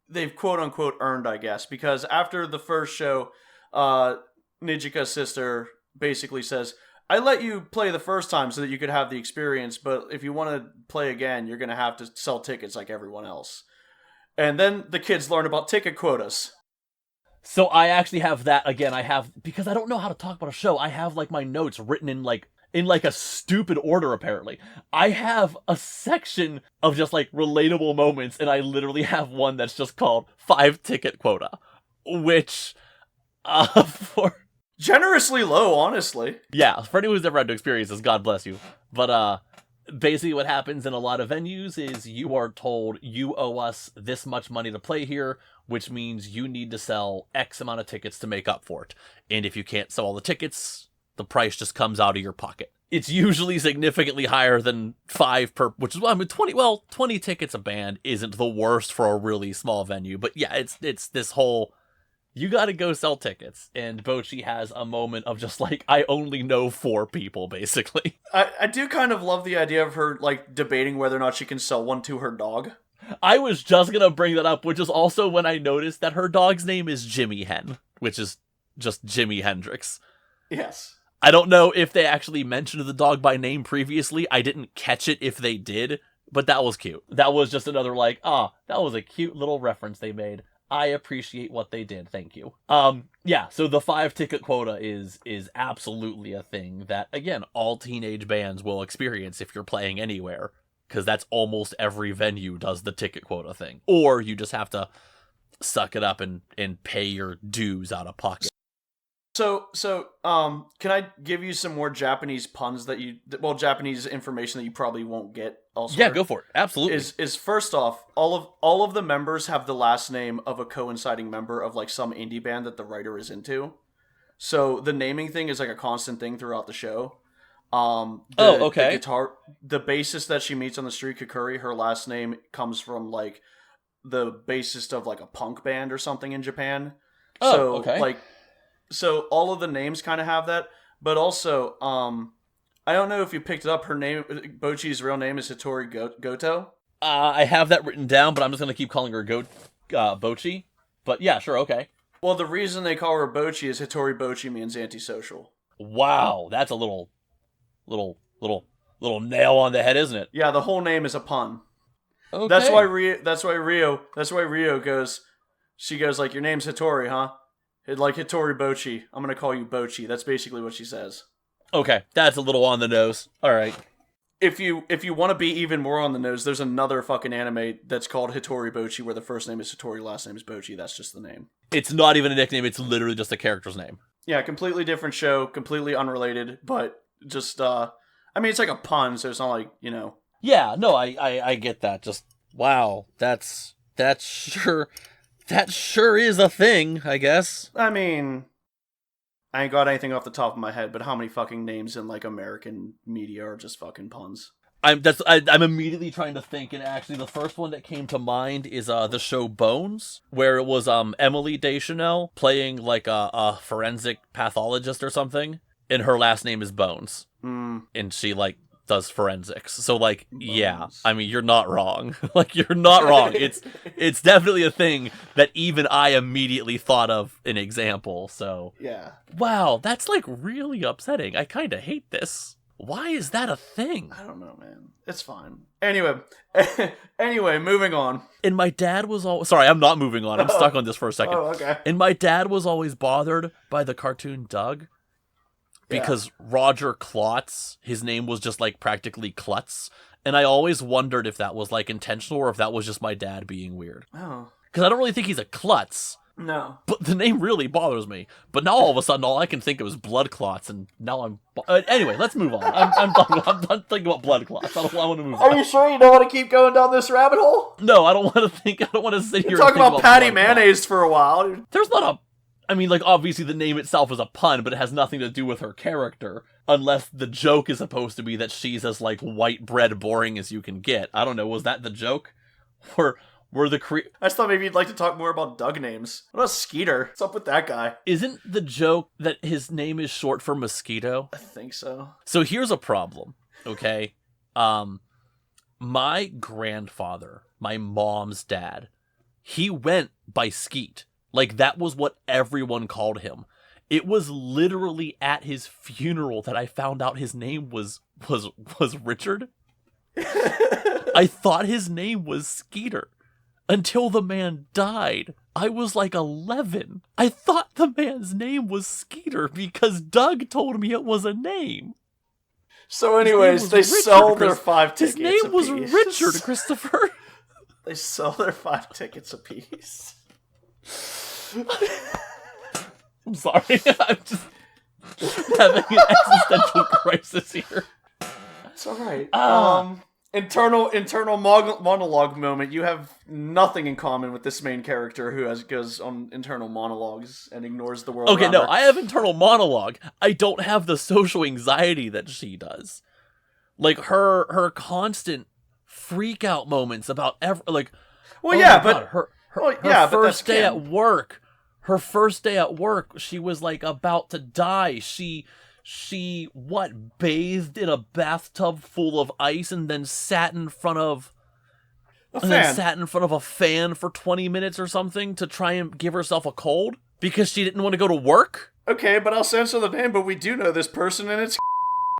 they've quote-unquote earned, I guess, because after the first show, Nijika's sister basically says, I let you play the first time so that you could have the experience, but if you want to play again, you're going to have to sell tickets like everyone else. And then the kids learn about ticket quotas. So I actually have that, again, because I don't know how to talk about a show, I have, like, my notes written in a stupid order, apparently. I have a section of just, like, relatable moments, and I literally have one that's just called 5 ticket quota, which, for... Generously low, honestly. Yeah, for anyone who's ever had to experience this, God bless you. But, basically what happens in a lot of venues is you are told you owe us this much money to play here, which means you need to sell X amount of tickets to make up for it. And if you can't sell all the tickets, the price just comes out of your pocket. It's usually significantly higher than 5 per, which is, 20 tickets a band isn't the worst for a really small venue. But yeah, it's this whole, you gotta go sell tickets. And Bocchi has a moment of just like, I only know 4 people, basically. I do kind of love the idea of her, like, debating whether or not she can sell one to her dog. I was just gonna bring that up, which is also when I noticed that her dog's name is Jimmy Hen, which is just Jimi Hendrix. Yes. I don't know if they actually mentioned the dog by name previously. I didn't catch it if they did, but that was cute. That was just another like, that was a cute little reference they made. I appreciate what they did. Thank you. Yeah, so the 5 ticket quota is absolutely a thing that, again, all teenage bands will experience if you're playing anywhere, because that's almost every venue does the ticket quota thing. Or you just have to suck it up and pay your dues out of pocket. So, can I give you some more Japanese puns Japanese information that you probably won't get elsewhere? Yeah, go for it. Absolutely. Is first off, all of the members have the last name of a coinciding member of, like, some indie band that the writer is into. So the naming thing is, like, a constant thing throughout the show. Okay. The bassist that she meets on the street, Kukuri, her last name comes from, like, the bassist of, like, a punk band or something in Japan. Okay. So all of the names kind of have that, but also, I don't know if you picked it up. Her name, Bocchi's real name is Hitori Goto. I have that written down, but I'm just gonna keep calling her Bocchi. But yeah, sure, okay. Well, the reason they call her Bocchi is Hitori Bocchi means antisocial. Wow, that's a little nail on the head, isn't it? Yeah, the whole name is a pun. Okay. That's why Rio goes. She goes like, "Your name's Hitori, huh? Like Hitori Bocchi. I'm gonna call you Bocchi." That's basically what she says. Okay, that's a little on the nose. All right. If you want to be even more on the nose, there's another fucking anime that's called Hitori Bocchi, where the first name is Hitori, last name is Bocchi. That's just the name. It's not even a nickname. It's literally just a character's name. Yeah, completely different show, completely unrelated, but just I mean, it's like a pun, so it's not like, you know. Yeah, no, I get that. Just wow, that's sure. That sure is a thing, I guess. I mean, I ain't got anything off the top of my head, but how many fucking names in, like, American media are just fucking puns? I'm immediately trying to think, and actually the first one that came to mind is the show Bones, where it was Emily Deschanel playing like a forensic pathologist or something, and her last name is Bones, and she like does forensics. So like, Bones. Yeah, I mean, you're not wrong. Like, you're not wrong. It's definitely a thing that even I immediately thought of an example. So yeah, wow, that's like really upsetting. I kind of hate this. Why is that a thing? I don't know, man. It's fine. Anyway, moving on. And my dad was always... Sorry, I'm not moving on. I'm stuck on this for a second. Oh, okay. And my dad was always bothered by the cartoon Doug. Because Roger Klotz, his name was just like practically Klutz. And I always wondered if that was like intentional or if that was just my dad being weird. Oh. Because I don't really think he's a Klutz. No. But the name really bothers me. But now all of a sudden, all I can think of is blood clots, and now I'm... anyway, let's move on. I'm done thinking about blood clots. I want to move on. Are you sure you don't want to keep going down this rabbit hole? No, I don't want to think... I don't want to sit here You're talking about patty mayonnaise for a while. There's not I mean, like, obviously the name itself is a pun, but it has nothing to do with her character. Unless the joke is supposed to be that she's as, like, white bread boring as you can get. I don't know, was that the joke? Were the I just thought maybe you'd like to talk more about Doug names. What about Skeeter? What's up with that guy? Isn't the joke that his name is short for mosquito? I think so. So here's a problem, okay? My grandfather, my mom's dad, he went by Skeet. Like, that was what everyone called him. It was literally at his funeral that I found out his name was Richard. I thought his name was Skeeter until the man died. I was like 11. I thought the man's name was Skeeter because Doug told me it was a name. So anyways, they sell their 5 tickets. His name was Richard, Christopher. They sell their 5 tickets apiece. I'm sorry. I'm just having an existential crisis here. It's alright. Internal monologue moment. You have nothing in common with this main character who goes on internal monologues and ignores the world. Okay, around no, her. I have internal monologue. I don't have the social anxiety that she does. Like, her constant freak out moments about her first day at work. Her first day at work, she was like about to die. She bathed in a bathtub full of ice and then sat in front of a fan for 20 minutes or something to try and give herself a cold because she didn't want to go to work. Okay, but I'll censor the name, but we do know this person and it's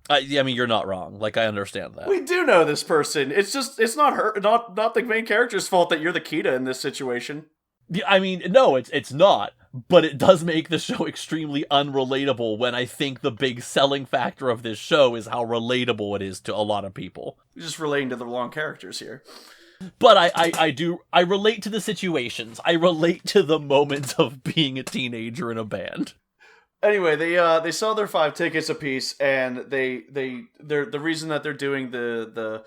I mean, you're not wrong. Like, I understand that. We do know this person. It's not her, not the main character's fault that you're the Kita in this situation. I mean, no, it's not, but it does make the show extremely unrelatable when I think the big selling factor of this show is how relatable it is to a lot of people. You're just relating to the wrong characters here. But I relate to the situations. I relate to the moments of being a teenager in a band. Anyway, they sell their 5 tickets apiece, and the reason that they're doing the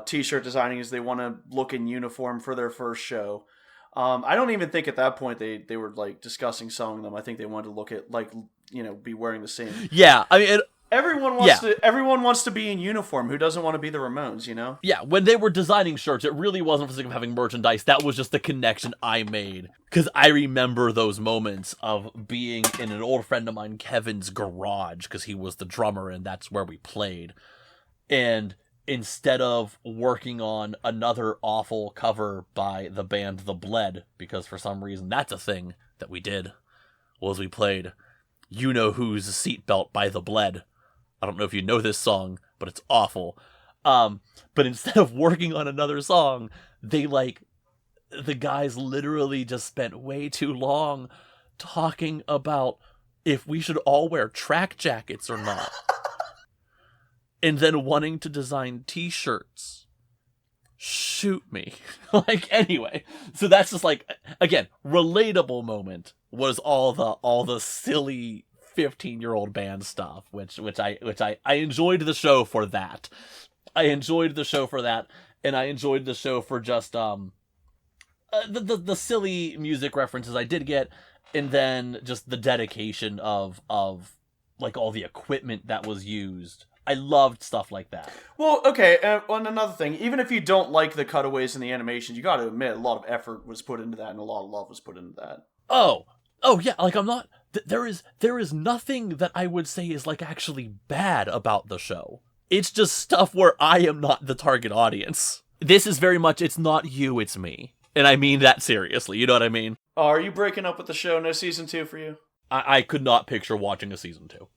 t-shirt designing is they want to look in uniform for their first show. I don't even think at that point they were like discussing selling them. I think they wanted to look at be wearing the same. Yeah, I mean, everyone wants to be in uniform. Who doesn't want to be the Ramones? You know? Yeah, when they were designing shirts, it really wasn't for the sake of having merchandise. That was just the connection I made because I remember those moments of being in an old friend of mine, Kevin's garage, because he was the drummer and that's where we played, and instead of working on another awful cover by the band The Bled, because for some reason that's a thing that we did, was we played You Know Who's Seatbelt by The Bled. I don't know if you know this song, but it's awful. But instead of working on another song, the guys literally just spent way too long talking about if we should all wear track jackets or not. And then wanting to design t-shirts. Shoot me. Anyway. So that's just again, relatable moment was all the silly 15-year-old band stuff, which I enjoyed the show for that. I enjoyed the show for that, and I enjoyed the show for just the silly music references I did get, and then just the dedication of all the equipment that was used. I loved stuff like that. Well, okay, and another thing, even if you don't like the cutaways and the animations, you gotta admit a lot of effort was put into that and a lot of love was put into that. Oh yeah, I'm not... There is nothing that I would say is actually bad about the show. It's just stuff where I am not the target audience. This is very much, it's not you, it's me. And I mean that seriously, you know what I mean? Oh, are you breaking up with the show? No season 2 for you? I could not picture watching a season 2.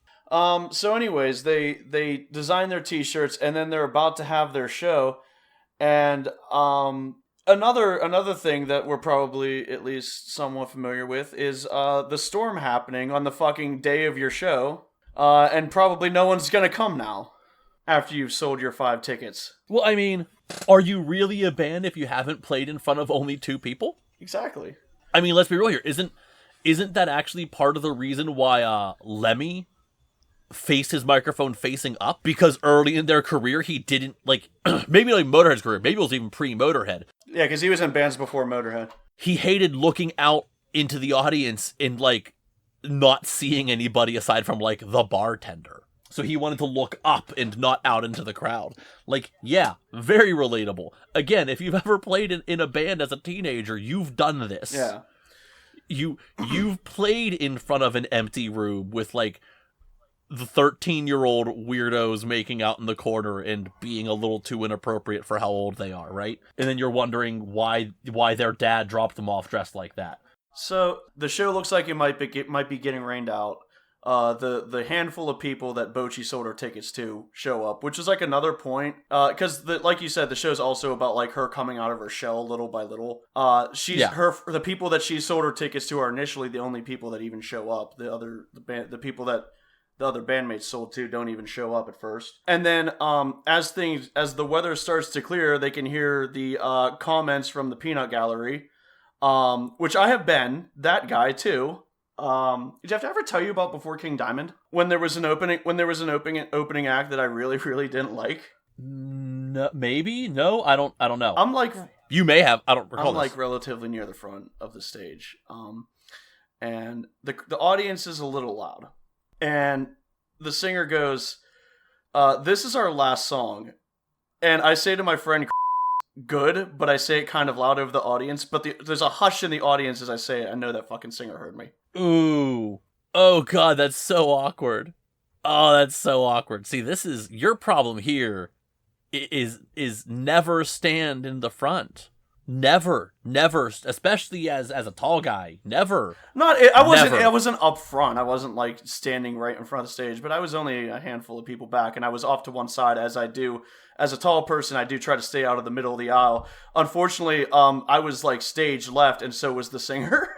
So anyways, they design their t-shirts and then they're about to have their show. And another thing that we're probably at least somewhat familiar with is the storm happening on the fucking day of your show. And probably no one's gonna come now after you've sold your 5 tickets. Well, I mean, are you really a band if you haven't played in front of only 2 people? Exactly. I mean, let's be real here. Isn't that actually part of the reason why Lemmy faced his microphone facing up? Because early in their career, he didn't, maybe Motorhead's career, maybe it was even pre-Motorhead. Yeah, because he was in bands before Motorhead. He hated looking out into the audience and, not seeing anybody aside from, like, the bartender. So he wanted to look up and not out into the crowd. Like, yeah, very relatable. Again, if you've ever played in a band as a teenager, you've done this. Yeah. You've played in front of an empty room with, like, the 13-year-old weirdos making out in the corner and being a little too inappropriate for how old they are, right? And then you're wondering why their dad dropped them off dressed like that. So the show looks like it might be getting rained out. The handful of people that Bocchi sold her tickets to show up, which is like another point. Because like you said, the show's also about like her coming out of her shell little by little. The people that she sold her tickets to are initially the only people that even show up. The people that the other bandmates sold to don't even show up at first. And then as the weather starts to clear, they can hear the comments from the peanut gallery, which I have been that guy too. Did I have to ever tell you about Before King Diamond when there was an opening act that I really really didn't like? No, maybe no, I don't know. I'm like, you may have. I don't recall. I'm like relatively near the front of the stage, and the audience is a little loud. And the singer goes, this is our last song. And I say to my friend, good, but I say it kind of loud over the audience. But there's a hush in the audience as I say it. I know that fucking singer heard me. Ooh. Oh, God, that's so awkward. Oh, that's so awkward. See, this is your problem here is never stand in the front. Never, especially as a tall guy. Never. I wasn't up front. I wasn't like standing right in front of the stage, but I was only a handful of people back, and I was off to one side as I do. As a tall person, I do try to stay out of the middle of the aisle. Unfortunately, I was like stage left, and so was the singer.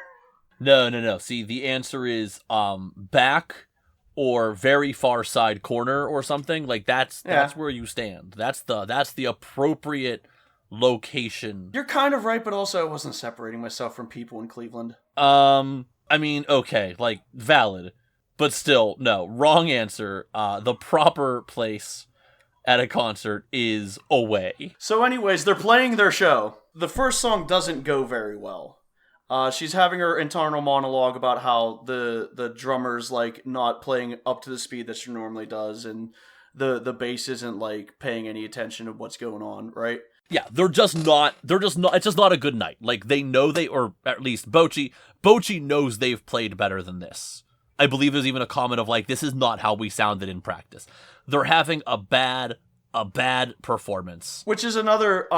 No. See, the answer is back or very far side corner or something. Like that's where you stand. That's the appropriate location. You're kind of right, but also I wasn't separating myself from people in Cleveland. I mean, okay, like valid, but still, no, wrong answer. The proper place at a concert is away. So anyways, they're playing their show. The first song doesn't go very well. She's having her internal monologue about how the drummer's like not playing up to the speed that she normally does, and the bass isn't like paying any attention to what's going on, right? Yeah, it's just not a good night. Like, they know or at least Bocchi knows they've played better than this. I believe there's even a comment of, like, this is not how we sounded in practice. They're having a bad performance. Which is another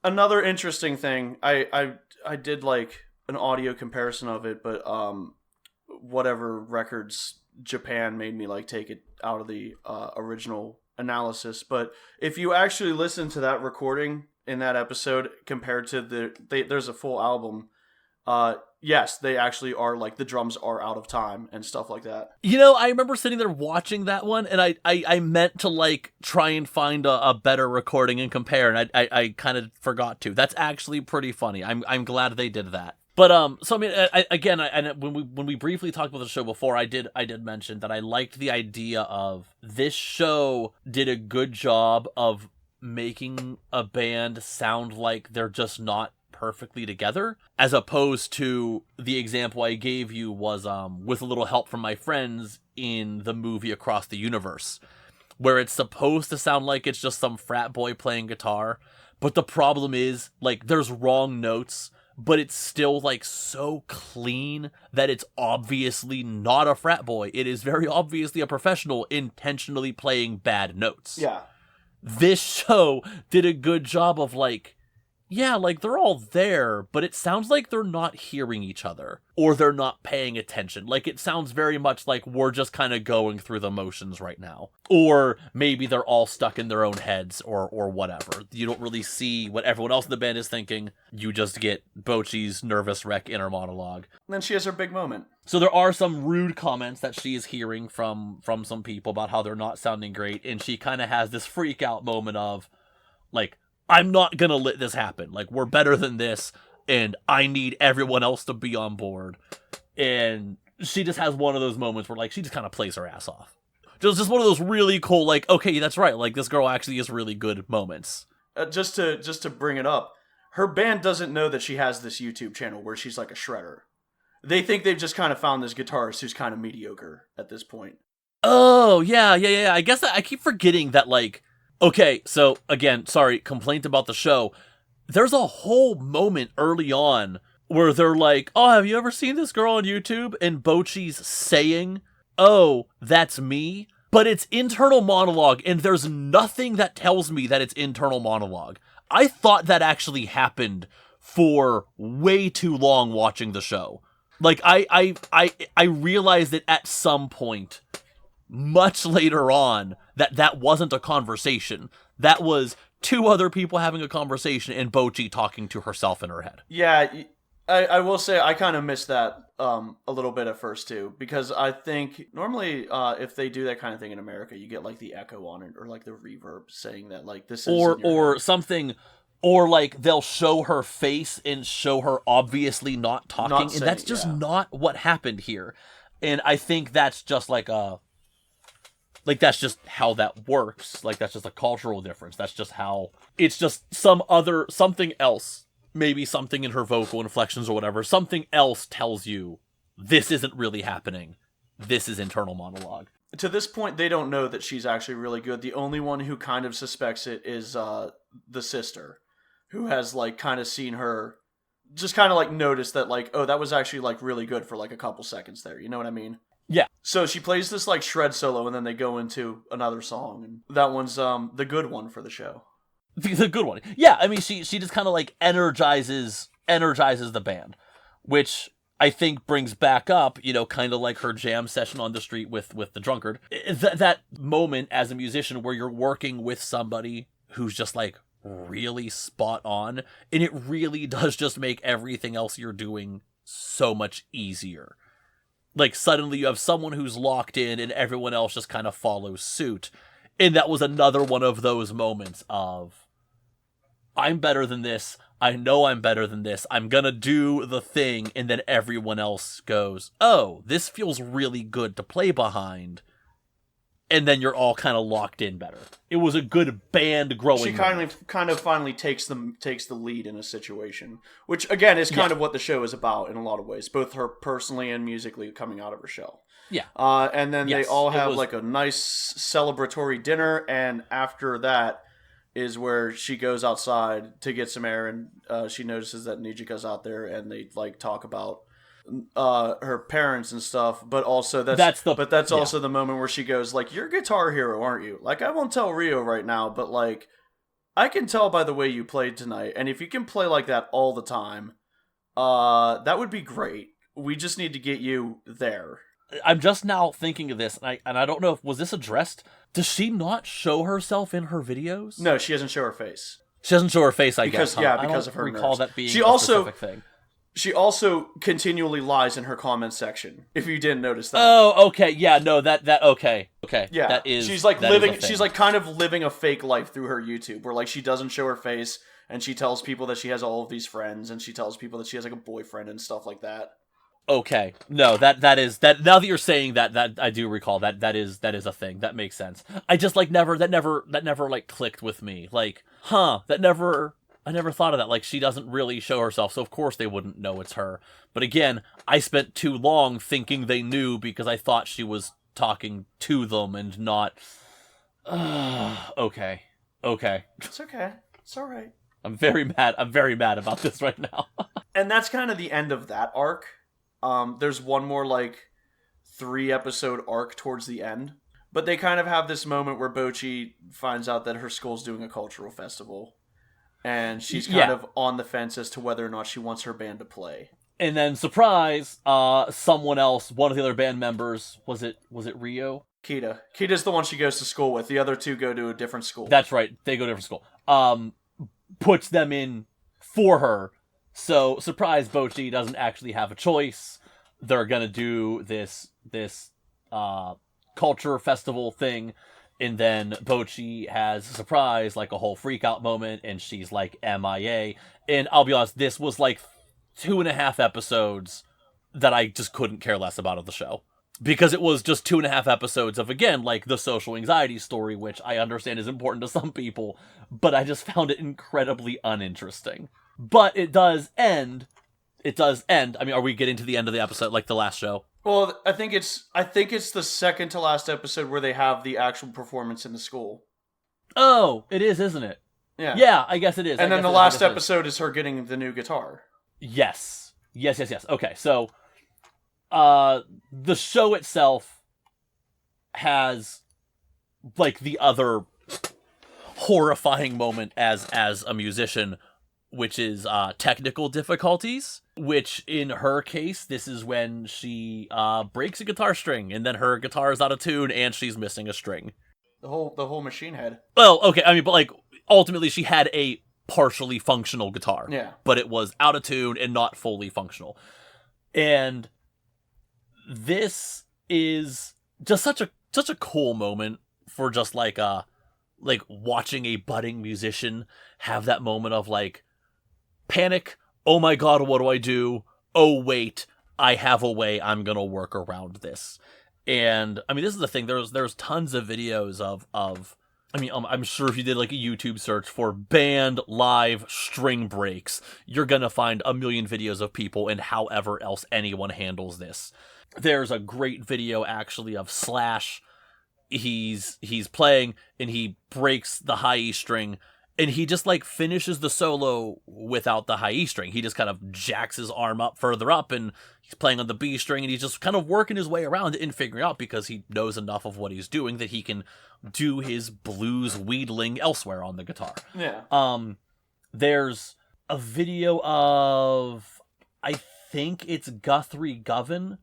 interesting thing. I did, like, an audio comparison of it, but, whatever records Japan made me, like, take it out of the, original analysis. But if you actually listen to that recording in that episode compared to there's a full album, yes, they actually are, like, the drums are out of time and stuff like that. You know, I remember sitting there watching that one, and I meant to, like, try and find a better recording and compare, and I kind of forgot to. That's actually pretty funny. I'm glad they did that. But so I mean, when we briefly talked about the show before, I did mention that I liked the idea of this show did a good job of making a band sound like they're just not perfectly together, as opposed to the example I gave you was with a little help from my friends in the movie Across the Universe, where it's supposed to sound like it's just some frat boy playing guitar, but the problem is, like, there's wrong notes, but it's still, like, so clean that it's obviously not a frat boy. It is very obviously a professional intentionally playing bad notes. Yeah. This show did a good job of, like, yeah, like, they're all there, but it sounds like they're not hearing each other, or they're not paying attention. Like, it sounds very much like we're just kind of going through the motions right now. Or maybe they're all stuck in their own heads, or whatever. You don't really see what everyone else in the band is thinking. You just get Bocchi's nervous wreck inner monologue. And then she has her big moment. So there are some rude comments that she is hearing from some people about how they're not sounding great, and she kind of has this freak out moment of, like, I'm not gonna let this happen. Like, we're better than this, and I need everyone else to be on board. And she just has one of those moments where, like, she just kind of plays her ass off. Just one of those really cool, like, okay, that's right, like, this girl actually is really good moments. Just to bring it up, her band doesn't know that she has this YouTube channel where she's like a shredder. They think they've just kind of found this guitarist who's kind of mediocre at this point. Oh, yeah. I guess I keep forgetting that, like, okay, so, again, sorry, complaint about the show. There's a whole moment early on where they're like, oh, have you ever seen this girl on YouTube? And Bocchi's saying, oh, that's me? But it's internal monologue, and there's nothing that tells me that it's internal monologue. I thought that actually happened for way too long watching the show. Like, I realized it at some point, much later on, that wasn't a conversation. That was two other people having a conversation and Bocchi talking to herself in her head. Yeah, I will say I kind of missed that a little bit at first too, because I think normally if they do that kind of thing in America, you get like the echo on it or like the reverb saying that like this is or something, or like they'll show her face and show her obviously not talking, and that's just not what happened here. And I think that's just like that's just how that works. Like that's just a cultural difference. That's just how it's just something else. Maybe something in her vocal inflections or whatever, something else tells you this isn't really happening. This is internal monologue. To this point, they don't know that she's actually really good. The only one who kind of suspects it is the sister, who has like kind of seen her, just kind of like noticed that like, oh, that was actually like really good for like a couple seconds there. You know what I mean? Yeah. So she plays this like shred solo, and then they go into another song, and that one's the good one for the show. The good one. Yeah, I mean, she just kind of like energizes the band, which I think brings back up, kind of like her jam session on the street with the drunkard. That moment as a musician where you're working with somebody who's just like really spot on, and it really does just make everything else you're doing so much easier. Like suddenly you have someone who's locked in and everyone else just kind of follows suit. And that was another one of those moments of, I'm better than this. I know I'm better than this. I'm gonna do the thing, and then everyone else goes, oh, this feels really good to play behind. And then you're all kind of locked in better. It was a good band growing. She kind of finally takes the lead in a situation, which again is kind of what the show is about in a lot of ways, both her personally and musically coming out of her shell. Yeah. And then they all have like a nice celebratory dinner, and after that is where she goes outside to get some air, and she notices that Nijika's out there, and they like talk about her parents and stuff, but also that's also the moment where she goes like, you're a guitar hero, aren't you? Like, I won't tell Rio right now, but like I can tell by the way you played tonight, and if you can play like that all the time, that would be great. We just need to get you there. I'm just now thinking of this, and I don't know if was this addressed. Does she not show herself in her videos? No, she doesn't show her face. She doesn't show her face, because, guess. Yeah, because of her recall nerves. That being a specific thing. She also continually lies in her comment section, if you didn't notice that. Oh, okay. Yeah, no, that okay. Yeah. That is, she's like she's like kind of living a fake life through her YouTube, where like she doesn't show her face, and she tells people that she has all of these friends, and she tells people that she has like a boyfriend and stuff like that. Okay. No, that is now that you're saying that I do recall that is a thing. That makes sense. I just like never like clicked with me. Like, I never thought of that. Like, she doesn't really show herself, so of course they wouldn't know it's her. But again, I spent too long thinking they knew because I thought she was talking to them and not. Okay. It's okay. It's all right. I'm very mad about this right now. And that's kind of the end of that arc. There's one more like 3-episode arc towards the end, but they kind of have this moment where Bocchi finds out that her school's doing a cultural festival, and she's kind of on the fence as to whether or not she wants her band to play. And then surprise, someone else, one of the other band members, was it Rio? Kita's the one she goes to school with. The other two go to a different school. That's right, they go to a different school. Puts them in for her. So, surprise, Bocchi doesn't actually have a choice. They're gonna do this culture festival thing, and then Bocchi has a surprise, like a whole freak out moment, and she's like MIA. And I'll be honest, this was like 2.5 episodes that I just couldn't care less about of the show. Because it was just 2.5 episodes of, again, like the social anxiety story, which I understand is important to some people, but I just found it incredibly uninteresting. But it does end, It does end. I mean, are we getting to the end of the episode, like the last show? Well, I think it's the second to last episode where they have the actual performance in the school. Oh, it is, isn't it? Yeah. Yeah, I guess it is. And then the last episode is her getting the new guitar. Yes. Okay, so the show itself has like the other horrifying moment as a musician, which is technical difficulties, which in her case, this is when she breaks a guitar string and then her guitar is out of tune and she's missing a string. The whole machine head. Well, okay, I mean, but like ultimately she had a partially functional guitar. Yeah. But it was out of tune and not fully functional. And this is just such a cool moment for just like watching a budding musician have that moment of like panic, oh my god, what do I do? Oh wait, I have a way, I'm gonna work around this. And I mean, this is the thing, there's tons of videos of I mean, I'm sure if you did like a YouTube search for band live string breaks, you're gonna find a million videos of people and however else anyone handles this. There's a great video actually of Slash. He's playing and he breaks the high E string and he just like finishes the solo without the high E string. He just kind of jacks his arm up further up and he's playing on the B string and he's just kind of working his way around it and figuring out because he knows enough of what he's doing that he can do his blues wheedling elsewhere on the guitar. Yeah. There's a video of, I think it's Guthrie Govan,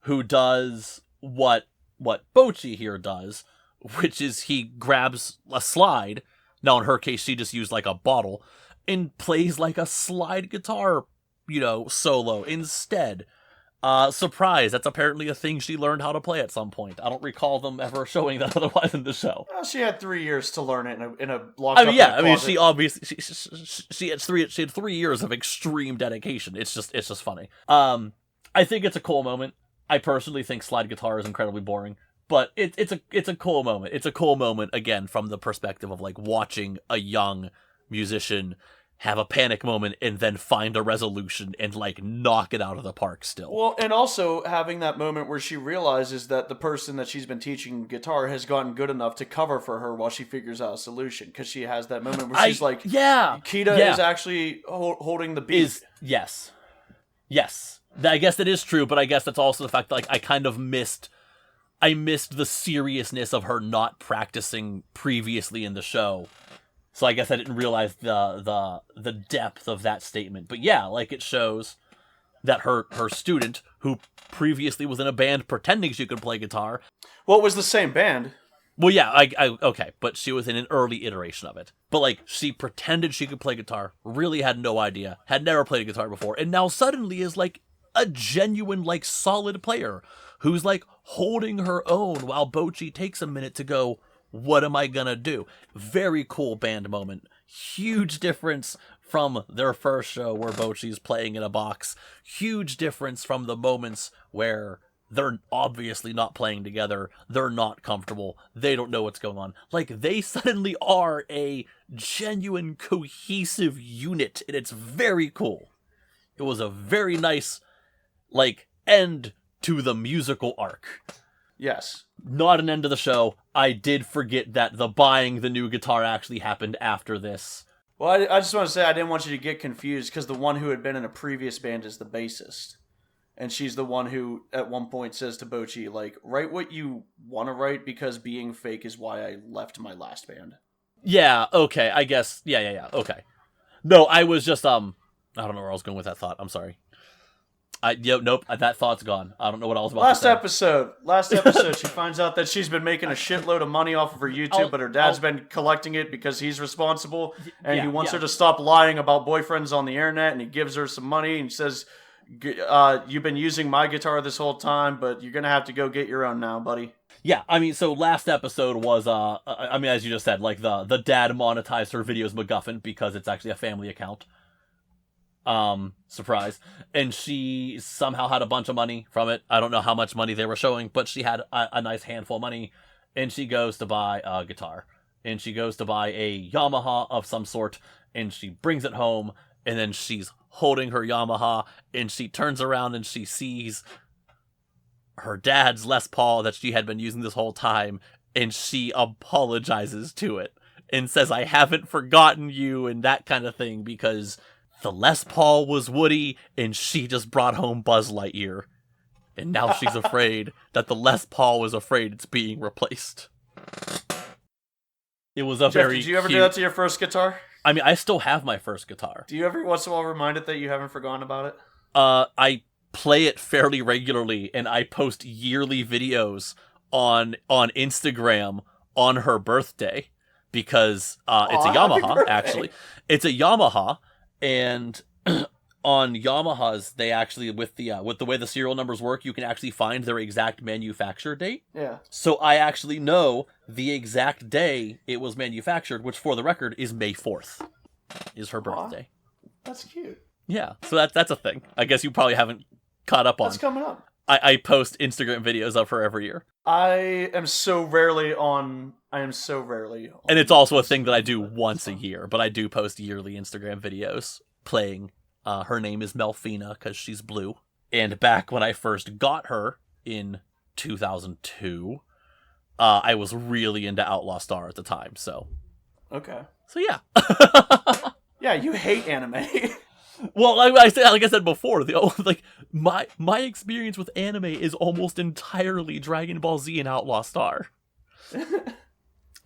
who does what Bocchi here does, which is he grabs a slide. Now, in her case, she just used like a bottle and plays like a slide guitar, solo instead. Surprise, that's apparently a thing she learned how to play at some point. I don't recall them ever showing that otherwise in the show. Well, she had 3 years to learn it in a locked up in a closet. I mean, she obviously she had 3 years of extreme dedication. It's just funny. I think it's a cool moment. I personally think slide guitar is incredibly boring, but it's a cool moment. It's a cool moment again from the perspective of like watching a young musician have a panic moment and then find a resolution and like knock it out of the park still. Well, and also having that moment where she realizes that the person that she's been teaching guitar has gotten good enough to cover for her while she figures out a solution, because she has that moment where she's like, Kita is actually holding the beat. Yes. I guess that is true, but I guess that's also the fact that like I kind of missed the seriousness of her not practicing previously in the show. So I guess I didn't realize the depth of that statement. But yeah, like it shows that her student, who previously was in a band pretending she could play guitar. Well, it was the same band. Well, yeah, okay, but she was in an early iteration of it. But like, she pretended she could play guitar, really had no idea, had never played a guitar before, and now suddenly is like a genuine, like, solid player who's like holding her own while Bocchi takes a minute to go, what am I gonna do? Very cool band moment. Huge difference from their first show where Bocchi's playing in a box. Huge difference from the moments where they're obviously not playing together. They're not comfortable. They don't know what's going on. Like, they suddenly are a genuine, cohesive unit, and it's very cool. It was a very nice, like, end to the musical arc. Yes. Not an end to the show. I did forget that the buying the new guitar actually happened after this. Well, I just want to say I didn't want you to get confused, because the one who had been in a previous band is the bassist. And she's the one who, at one point, says to Bocchi, like, write what you want to write, because being fake is why I left my last band. Yeah, okay, I guess. Yeah, okay. No, I was just, I don't know where I was going with that thought. I'm sorry. Nope, that thought's gone. I don't know what I was about to say. Last episode, she finds out that she's been making a shitload of money off of her YouTube, but her dad's been collecting it because he's responsible, and he wants her to stop lying about boyfriends on the internet, and he gives her some money, and he says, you've been using my guitar this whole time, but you're going to have to go get your own now, buddy. Yeah, I mean, so last episode was, I mean, as you just said, like, the dad monetized her videos MacGuffin because it's actually a family account. Surprise. And she somehow had a bunch of money from it. I don't know how much money they were showing, but she had a nice handful of money, and she goes to buy a guitar. And she goes to buy a Yamaha of some sort, and she brings it home, and then she's holding her Yamaha, and she turns around and she sees her dad's Les Paul that she had been using this whole time, and she apologizes to it and says, I haven't forgotten you, and that kind of thing, because the Les Paul was Woody, and she just brought home Buzz Lightyear. And now she's afraid that the Les Paul was afraid it's being replaced. It was a Jeff, very did you ever cute... do that to your first guitar? I mean, I still have my first guitar. Do you ever once in a while remind it that you haven't forgotten about it? I play it fairly regularly, and I post yearly videos on Instagram on her birthday, because it's a Yamaha, actually. It's a Yamaha, and on Yamahas, they actually, with the way the serial numbers work, you can actually find their exact manufacture date. Yeah. So I actually know the exact day it was manufactured, which, for the record, is May 4th, is her birthday. That's cute. Yeah, so that's a thing. I guess you probably haven't caught up on. That's coming up. I post Instagram videos of her every year. I am so rarely on. And it's also a thing that I do once a year, but I do post yearly Instagram videos playing. Her name is Melfina because she's blue. And back when I first got her in 2002, I was really into Outlaw Star at the time. So. Okay. So yeah. Yeah, you hate anime. Well, like I said before, my experience with anime is almost entirely Dragon Ball Z and Outlaw Star.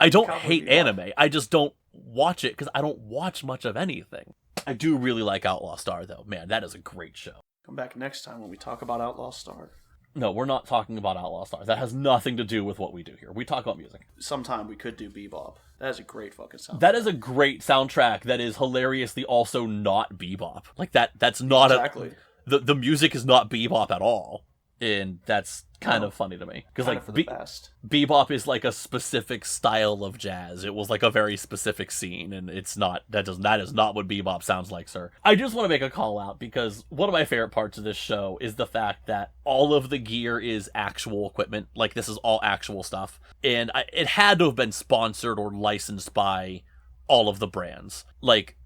I don't hate anime. I just don't watch it because I don't watch much of anything. I do really like Outlaw Star, though. Man, that is a great show. Come back next time when we talk about Outlaw Star. No, we're not talking about Outlaw Star. That has nothing to do with what we do here. We talk about music. Sometime we could do Bebop. That is a great fucking soundtrack. That is a great soundtrack that is hilariously also not Bebop. Like, that's not exactly. The music is not Bebop at all. And that's kind of funny to me. Because, like, Bebop is, like, a specific style of jazz. It was, like, a very specific scene, and it's not... That is not what Bebop sounds like, sir. I just want to make a call out, because one of my favorite parts of this show is the fact that all of the gear is actual equipment. Like, this is all actual stuff. And it had to have been sponsored or licensed by all of the brands. Like...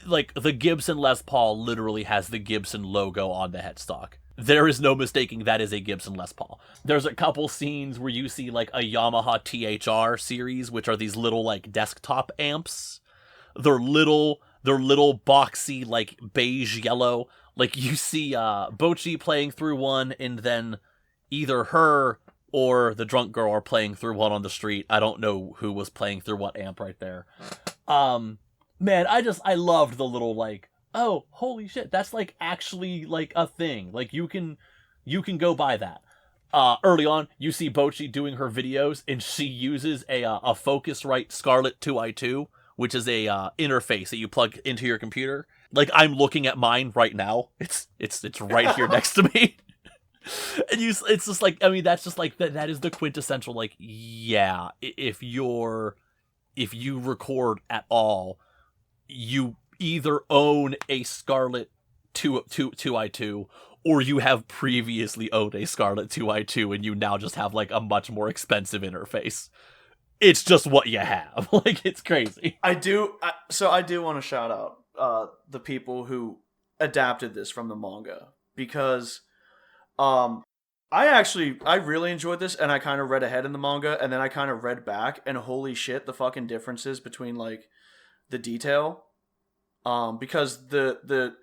like, the Gibson Les Paul literally has the Gibson logo on the headstock. There is no mistaking that is a Gibson Les Paul. There's a couple scenes where you see, like, a Yamaha THR series, which are these little, like, desktop amps. They're little boxy, like, beige yellow. Like, you see Bocchi playing through one, and then either her or the drunk girl are playing through one on the street. I don't know who was playing through what amp right there. Man, I loved the little, like, oh, holy shit, that's, like, actually, like, a thing. Like, you can go buy that. Early on, you see Bocchi doing her videos, and she uses a Focusrite Scarlett 2i2, which is a interface that you plug into your computer. Like, I'm looking at mine right now. It's right here next to me. And it's just like, I mean, that's just like, that is the quintessential, like, yeah, if you record at all, you either own a Scarlett 2i2 or you have previously owned a Scarlett 2i2 and you now just have, like, a much more expensive interface. It's just what you have. Like, it's crazy. I do want to shout out the people who adapted this from the manga, because I really enjoyed this, and I kind of read ahead in the manga, and then I kind of read back, and holy shit, the fucking differences between, like, the detail. Because the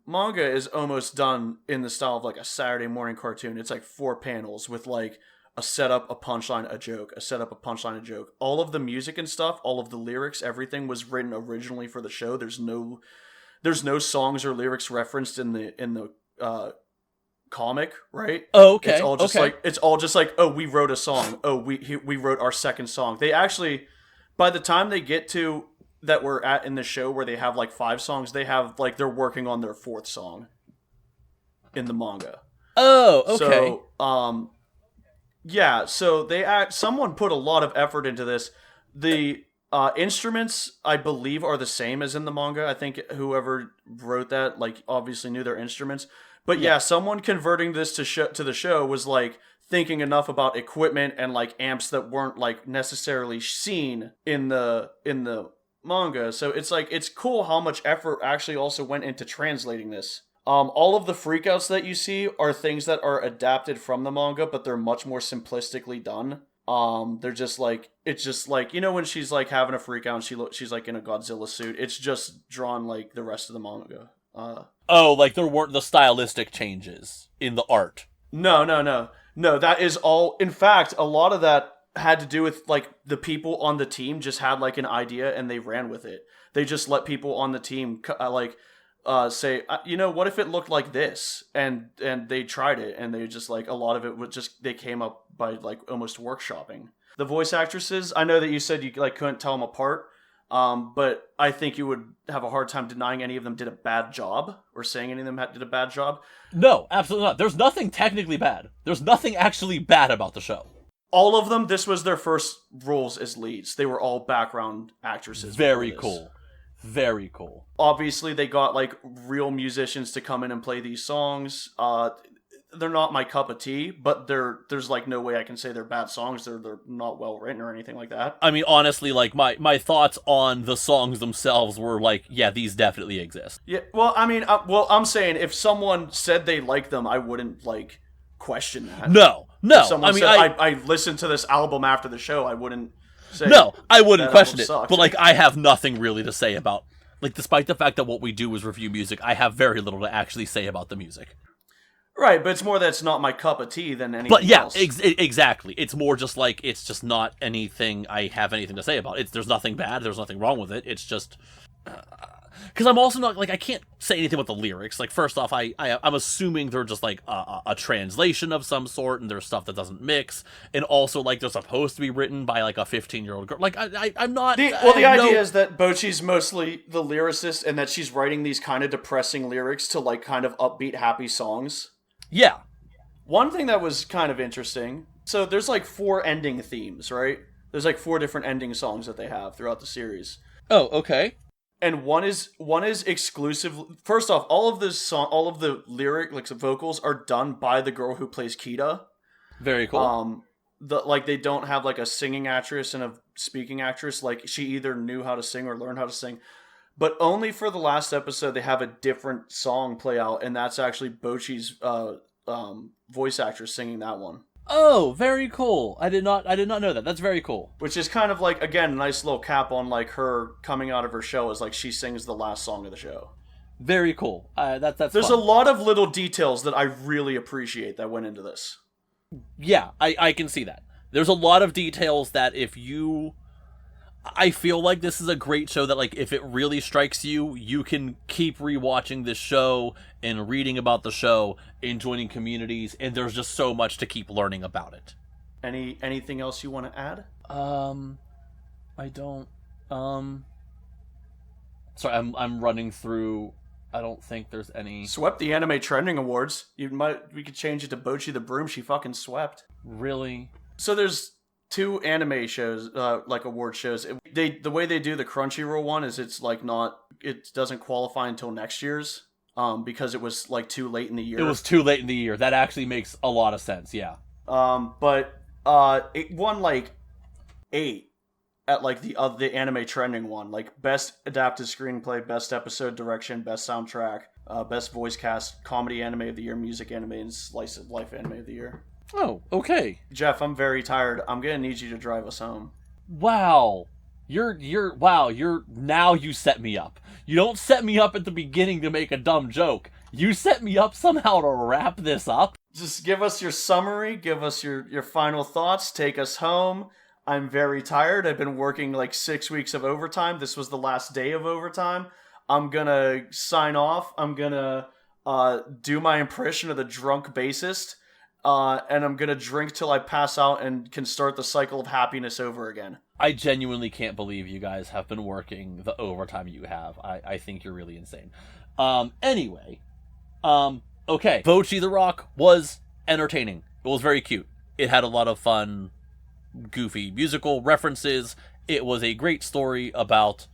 manga is almost done in the style of, like, a Saturday morning cartoon. It's like 4 panels with, like, a setup, a punchline, a joke, a setup, a punchline, a joke. All of the music and stuff, all of the lyrics, everything was written originally for the show. There's no songs or lyrics referenced in the comic, right? Oh, okay. It's all just like, oh, we wrote a song. Oh, we wrote our second song. They actually, by the time they get to that we're at in the show where they have, like, 5 songs, they have, like, they're working on their 4th song in the manga. Oh, okay. So, yeah, so someone put a lot of effort into this. The instruments, I believe, are the same as in the manga. I think whoever wrote that, like, obviously knew their instruments. But yeah, someone converting this to the show was, like, thinking enough about equipment and, like, amps that weren't, like, necessarily seen in the manga. So it's like it's cool how much effort actually also went into translating this. All of the freakouts that you see are things that are adapted from the manga, but they're much more simplistically done. They're just like it's just like when she's like having a freak out and she's like in a Godzilla suit. It's just drawn like the rest of the manga. Oh, like there weren't the stylistic changes in the art. No. That is all. In fact, a lot of that had to do with like the people on the team just had like an idea and they ran with it. They just let people on the team say, what if it looked like this? And they tried it, and they just like a lot of it was just they came up by like almost workshopping. The voice actresses, I know that you said you like couldn't tell them apart, but I think you would have a hard time denying any of them did a bad job or saying any of them did a bad job. No, absolutely not. There's nothing technically bad. There's nothing actually bad about the show. All of them, this was their first roles as leads. They were all background actresses. Very cool. Very cool. Obviously, they got like real musicians to come in and play these songs. They're not my cup of tea, but there's like no way I can say they're bad songs. They're not well written or anything like that. I mean, honestly, like my thoughts on the songs themselves were like, yeah, these definitely exist. Yeah, well, I mean, I'm saying if someone said they liked them, I wouldn't like question that. No. If someone said I listened to this album after the show, I wouldn't say. No, I wouldn't question it. Sucked. But like, I have nothing really to say about. Like, despite the fact that what we do is review music, I have very little to actually say about the music. Right, but it's more that it's not my cup of tea than anything else. But yeah, exactly. It's more just like, it's just not anything I have anything to say about. There's nothing bad, there's nothing wrong with it, it's just... Because I'm also not, like, I can't say anything about the lyrics. Like, first off, I'm assuming they're just, like, a translation of some sort, and there's stuff that doesn't mix, and also, like, they're supposed to be written by, like, a 15-year-old girl. Like, I'm not... The idea is that Bocchi's mostly the lyricist, and that she's writing these kind of depressing lyrics to, like, kind of upbeat, happy songs. Yeah. One thing that was kind of interesting, so there's like 4 ending themes, right? There's like 4 different ending songs that they have throughout the series. Oh, okay. And one is exclusive. First off, all of the lyric like vocals are done by the girl who plays Kita. Very cool. They don't have like a singing actress and a speaking actress. Like she either knew how to sing or learned how to sing. But only for the last episode, they have a different song play out, and that's actually Bocchi's voice actress singing that one. Oh, very cool. I did not know that. That's very cool. Which is kind of like, again, a nice little cap on like her coming out of her show as like she sings the last song of the show. Very cool. That's There's fun. a lot of little details that I really appreciate that went into this. Yeah, I can see that. There's a lot of details that I feel like this is a great show that, like, if it really strikes you, you can keep rewatching this show and reading about the show and joining communities, and there's just so much to keep learning about it. Anything else you want to add? I don't. Sorry, I'm running through. I don't think there's any. Swept the anime trending awards. We could change it to Bocchi the Broom. She fucking swept. Really? So there's 2 anime shows, like award shows. The way they do the Crunchyroll one is it doesn't qualify until next year's, because it was like too late in the year. It was too late in the year. That actually makes a lot of sense. Yeah. But it won like 8 at like the anime trending one, like best adapted screenplay, best episode direction, best soundtrack, best voice cast, comedy anime of the year, music anime, and slice of life anime of the year. Oh, okay. Jeff, I'm very tired. I'm gonna need you to drive us home. Wow. Now you set me up. You don't set me up at the beginning to make a dumb joke. You set me up somehow to wrap this up. Just give us your summary, give us your final thoughts, take us home. I'm very tired. I've been working like 6 weeks of overtime. This was the last day of overtime. I'm gonna sign off. I'm gonna do my impression of the drunk bassist. And I'm gonna drink till I pass out and can start the cycle of happiness over again. I genuinely can't believe you guys have been working the overtime you have. I think you're really insane. Anyway. Okay. Bocchi The Rock was entertaining. It was very cute. It had a lot of fun, goofy musical references. It was a great story about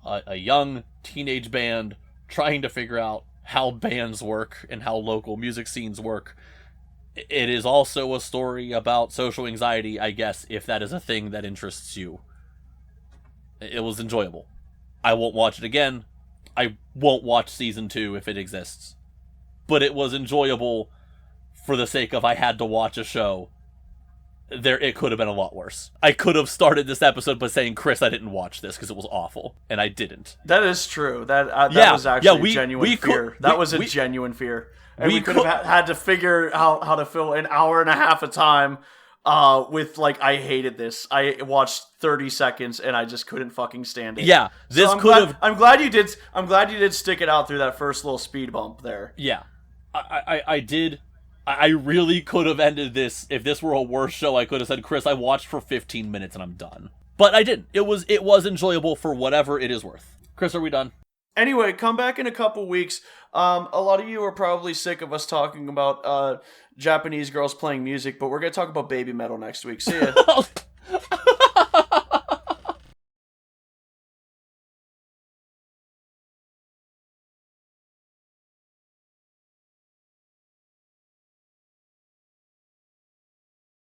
a young teenage band trying to figure out how bands work and how local music scenes work. It is also a story about social anxiety, I guess, if that is a thing that interests you. It was enjoyable. I won't watch it again. I won't watch season 2 if it exists. But it was enjoyable for the sake of I had to watch a show. It could have been a lot worse. I could have started this episode by saying, Chris, I didn't watch this because it was awful. And I didn't. That is true. That was actually a genuine fear. That was a genuine fear. And we could have had to figure out how to fill an hour and a half of time with, like, I hated this. I watched 30 seconds and I just couldn't fucking stand it. Yeah, this so could have... I'm glad you did stick it out through that first little speed bump there. Yeah. I did... I really could have ended this. If this were a worse show, I could have said, Chris, I watched for 15 minutes and I'm done. But I didn't. It was enjoyable for whatever it is worth. Chris, are we done? Anyway, come back in a couple weeks. A lot of you are probably sick of us talking about Japanese girls playing music, but we're going to talk about baby metal next week. See ya.